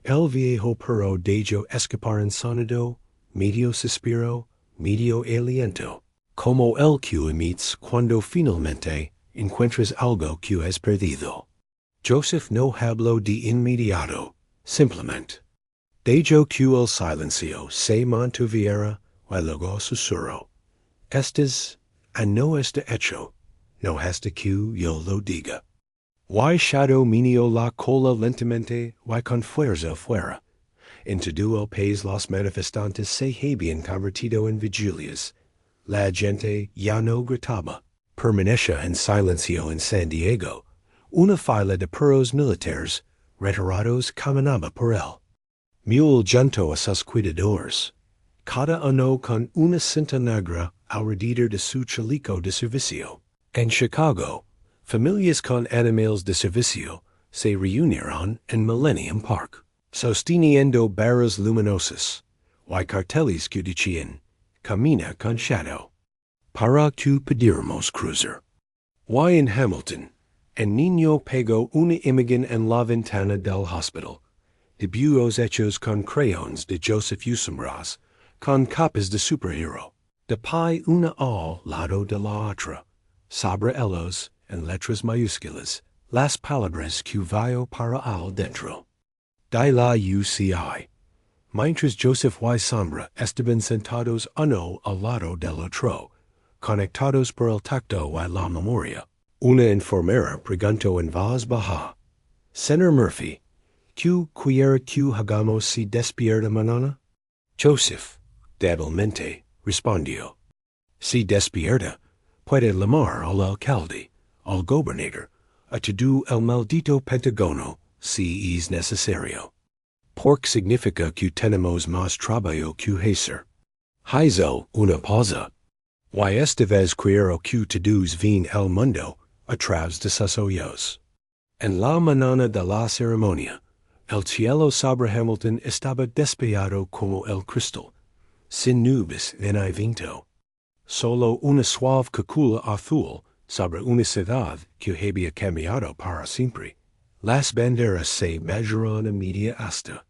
el viejo perro dejó escapar un sonido, medio suspiro, medio aliento, como el que emits cuando finalmente encuentras algo que has perdido. Joseph no habló de inmediato, simplemente dejó que el silencio se mantuviera y luego susurró. No está hecho, no hasta que yo lo diga. Y shadow meneó la cola lentamente y con fuerza fuera. En todo el país los manifestantes se habían convertido en vigilias. La gente ya no gritaba. Permanecía en silencio en San Diego. Una fila de perros militares, retirados, caminaba por él. Mule junto a sus cuidadores. Cada uno con una cinta negra alrededor de su chaleco de servicio. En Chicago, familias con animales de servicio se reunieron en Millennium Park, sosteniendo barras luminosas, y carteles que decían, camina con shadow, para que pudiéramos cruzar. Y en Hamilton, el niño pegó una imagen en la ventana del hospital, dibujos hechos con crayons de Joseph Usumras, con capas de superhéroe, de pie una al lado de la otra, sobre ellos, en letras mayúsculas, las palabras que vio para al dentro. De la UCI. Mientras Joseph y Sombra estaban sentados uno al lado del otro, conectados por el tacto y la memoria, una enfermera preguntó en voz baja, Señor Murphy, ¿qué quiere que hagamos si despierta mañana? Joseph, débilmente, respondió. Si despierta, puede llamar al alcalde, al gobernador, a todo el maldito Pentágono, si es necesario. Porque significa que tenemos más trabajo que hacer. Hizo una pausa. Y esta vez quiero que todos ven el mundo a través de sus ojos. En la mañana de la ceremonia, el cielo sobre Hamilton estaba despejado como el cristal, sin nubes ni viento. Solo una suave cúpula azul sobre una ciudad que había cambiado para siempre. Las banderas se bajaron a media asta.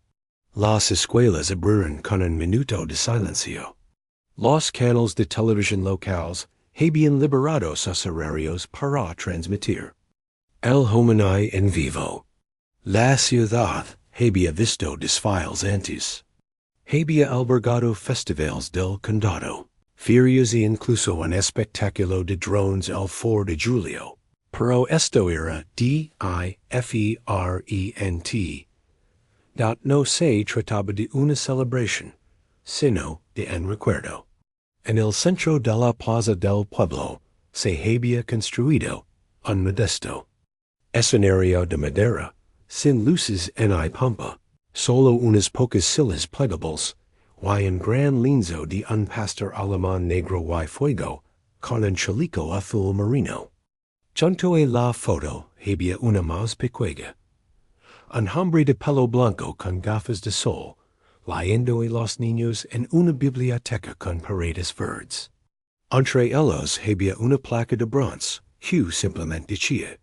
Las escuelas abrieron con un minuto de silencio. Los canales de televisión locales habían liberado sus horarios para transmitir. El homenaje en vivo. La ciudad había visto desfiles antes. Había albergado festivals del condado. Ferias e incluso un espectáculo de drones el 4 de julio. Pero esto era diferente. No se trataba de una celebración, sino de un recuerdo. En el centro de la plaza del pueblo se había construido un modesto escenario de madera, sin luces ni pompa, solo unas pocas sillas plegables, y un gran lienzo de un pastor alemán negro y fuego, con un chaleco azul marino. Junto a la foto había una más pequeña. Un hombre de pelo blanco con gafas de sol, leyendo a los niños en una biblioteca con paredes verdes. Entre ellos había una placa de bronce, que simplemente decía,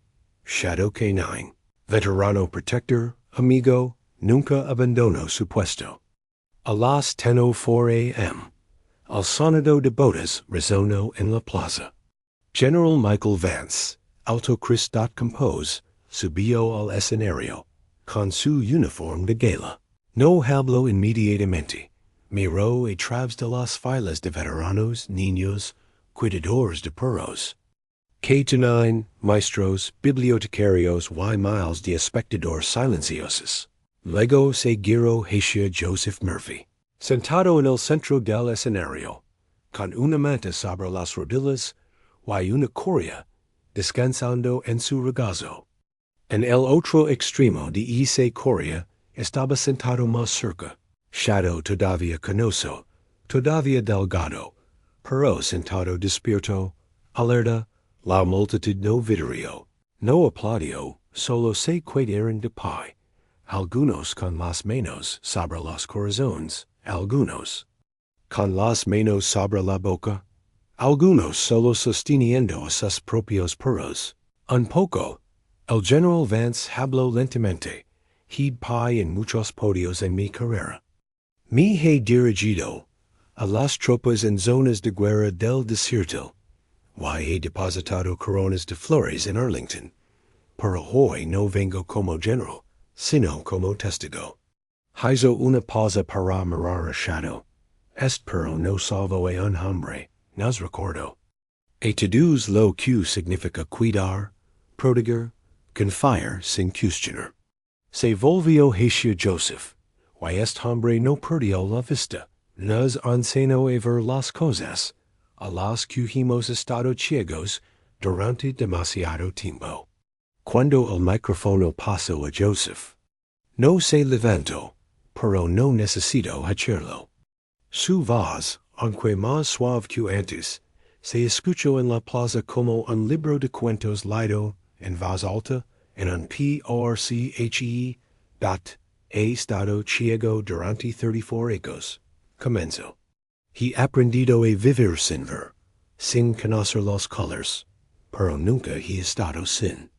Shadow K9, veterano protector, amigo, nunca abandonó su puesto. A las 10:04 a.m., el sonido de botas resonó en la plaza. General Michael Vance, alto cristot compose, subió al escenario, con su uniforme de gala. No habló inmediatamente. Miró a través de las filas de veteranos, niños, cuidadores de perros. K9, maestros, bibliotecarios y miles de espectadores silenciosos. Luego se giró hacia Joseph Murphy, sentado en el centro del escenario, con una manta sobre las rodillas y una correa, descansando en su regazo. En el otro extremo de esa correa estaba sentado más cerca, shadow todavía canoso, todavía delgado, pero sentado despierto, alerta. La multitud no vidrió, no aplaudió, solo se quedaron de pie, algunos con las manos sobre los corazones, algunos con las manos sobre la boca. Algunos solo sosteniendo a sus propios perros. Un poco. El general Vance habló lentamente. He'd pie en muchos podios en mi carrera. Me he dirigido a las tropas en zonas de guerra del desierto. He depositado coronas de flores en Arlington. Pero hoy no vengo como general, sino como testigo. Hizo una pausa para mirar a Shadow. Este perro no salvo a un hombre, nos recordó. Todos lo que significa cuidar, proteger, confiar sin cuestionar. Se volvió hacia Joseph. Este hombre no perdió la vista. Nos enseñó a ver las cosas, a las que hemos estado ciegos durante demasiado tiempo. Cuando el micrófono pasó a Joseph, no se levantó, pero no necesito hacerlo. Su voz, aunque más suave que antes, se escuchó en la plaza como un libro de cuentos leído en voz alta en un PRCHE. He estado ciego durante 34 años. Comenzó. He aprendido a vivir sin ver, sin conocer los colores, pero nunca he estado sin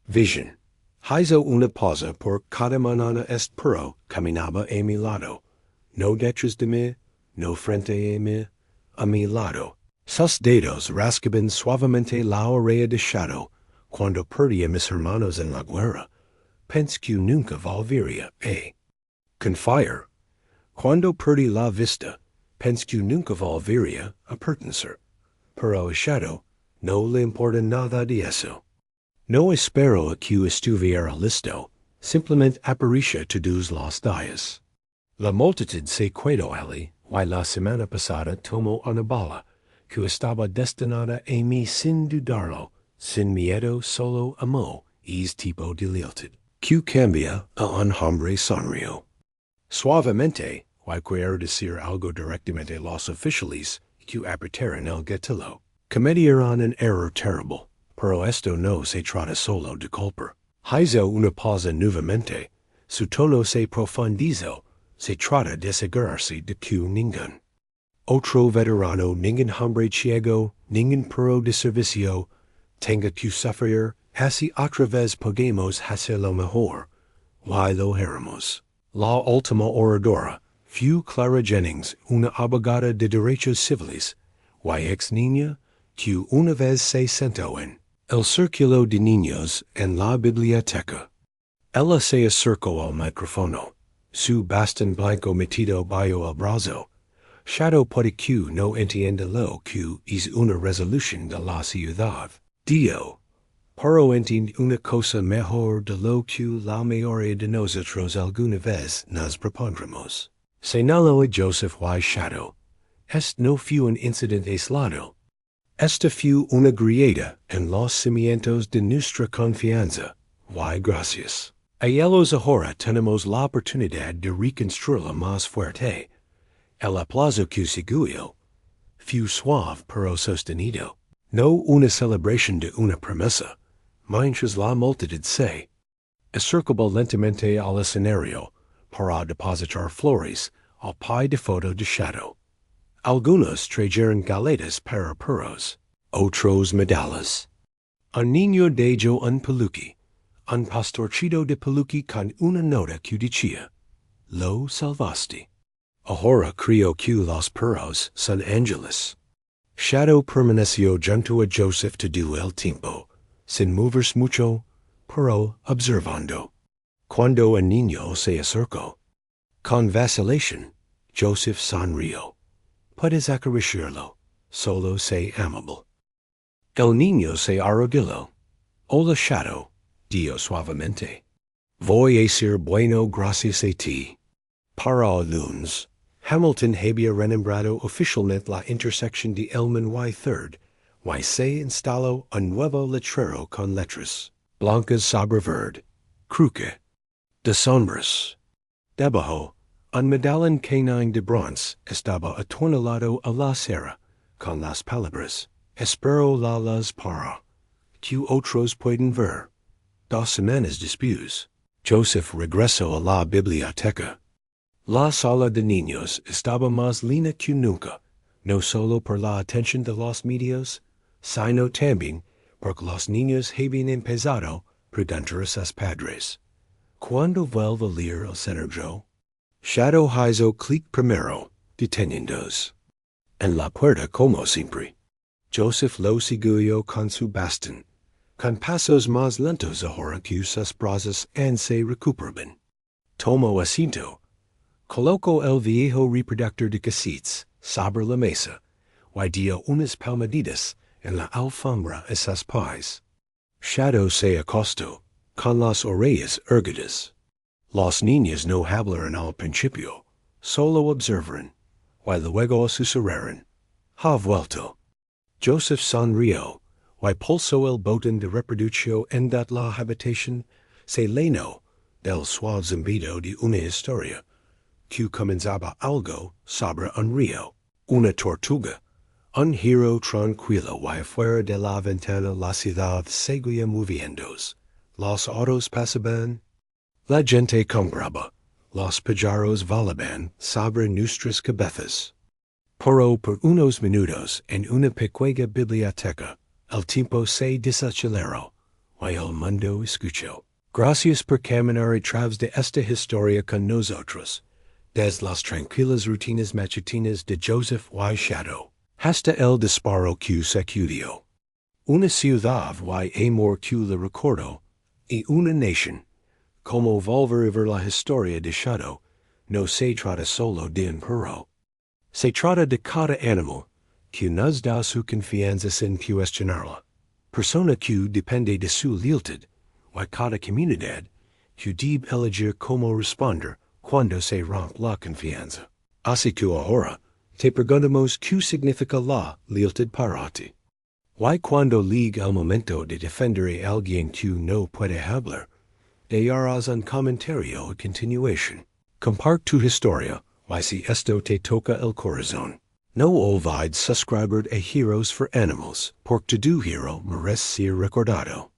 vision. Hizo una pausa por cada mañana este perro caminaba a mi lado, no detrás de mí, no frente a mi lado. Sus dedos rascaban suavemente la oreja de Shadow. Cuando perdí a mis hermanos en la guerra, pensé que nunca volvería a confiar. Cuando perdí la vista, pensé que nunca volvería a pertenecer. Pero a Shadow no le importa nada de eso. No espero a que estuviera listo, simplemente apareció todos los días. La multitud se quedó allí, la semana pasada tomó una bala que estaba destinada a mí sin dudarlo, sin miedo, solo amó, es tipo de lealtad. Que cambia a un hombre sonrió. Suavemente, quiero decir algo directamente a los oficiales que apretaron el gatillo. Cometieron un error terrible, pero esto no se trata solo de culpa. Hizo una pausa nuevamente, su tono se profundizó, se trata de asegurarse de que ningún otro veterano, ningún hombre ciego, ningún perro de servicio, tenga que sufrir, así otra vez podemos hacerlo mejor. Lo haremos. La última oradora fue Clara Jennings, una abogada de derechos civiles, ex niña, que una vez se sentó en el círculo de niños en la biblioteca. Ella se acercó al micrófono, su bastón blanco metido bajo el brazo. Shadow puede que no entienda lo que es una resolución de la ciudad. Dio. Pero entiende una cosa mejor de lo que la mayoría de nosotros alguna vez nos propondremos. Señaló a Joseph y Shadow. Este no fue un incidente aislado. Esta fue una grieta en los cimientos de nuestra confianza. Gracias. A ellos ahora tenemos la oportunidad de reconstruirla más fuerte. El aplauso que siguió fue suave pero sostenido. No una celebración de una promesa, mientras la multitud se acercaba lentamente al escenario para depositar flores al pie de foto de Shadow. Algunos trajeron galetas para perros, otros medallas. Un niño dejó un peluque, un pastorcito de peluque con una nota que decía, lo salvaste. Ahora creo que los perros son ángeles. Shadow permaneció junto a Joseph todo el tiempo, sin moverse mucho, pero observando. Cuando el niño se acercó, con vacilación, Joseph sonrió. Puedes acariciarlo, solo sé amable. El niño se arrodilló. Hola Shadow, dijo suavemente. Voy a ser bueno gracias a ti. Para el lunes, Hamilton había renombrado oficialmente la intersección de Elman y Third, se instaló un nuevo letrero con letras blancas sobre verde, cruce, de sombras. Debajo, un medallón K9 de bronce estaba atornillado a la acera, con las palabras, espero la luz para que otros pueden ver. 2 semanas después, Joseph regresó a la biblioteca. La sala de niños estaba más lina que nunca, no solo por la atención de los medios, sino también porque los niños habían empezado prudentes a sus padres. Cuando vuelve a leer el cerebro, Shadow hizo clic primero, deteniéndose en la puerta como siempre. Joseph lo siguió con su bastón, con pasos más lentos ahora que sus brazos se recuperaban. Tomó asiento, colocó el viejo reproductor de cassettes sobre la mesa, y dio unas palmaditas en la alfombra a sus pies. Shadow se acostó, con las orejas erguidas. Los niños no hablaron al principio, solo observaron, y luego susurraron. Ha vuelto. Joseph sonrió, y pulsó el botón de reproducción en la habitación, se llenó del suave zumbido de una historia, que comenzaba algo sobre un río, una tortuga, un héroe tranquilo y afuera de la ventana la ciudad seguía moviéndose, los autos pasaban, la gente compraba, los pajaros volaban sobre nuestras cabezas. Pero por unos minutos en una pequeña biblioteca, el tiempo se desaceleró, y el mundo escuchó. Gracias por caminar a través de esta historia con nosotros, desde las tranquilas rutinas matutinas de Joseph y Shadow, hasta el disparo que sacudió. Una ciudad y amor que la recordó, y una nación. Como volver a ver la historia de Shadow, no se trata solo de un perro. Se trata de cada animal que nos da su confianza sin cuestionarla, persona que depende de su lealtad, y cada comunidad que debe elegir cómo responder cuando se rompe la confianza. Así que ahora te preguntamos qué significa la lealtad para ti. Y cuando llega el momento de defender a alguien que no puede hablar, te harás un comentario a continuación. Comparte tu historia, y si esto te toca el corazón, no olvides suscribir a Heroes for Animals, porque tu hero merece ser recordado.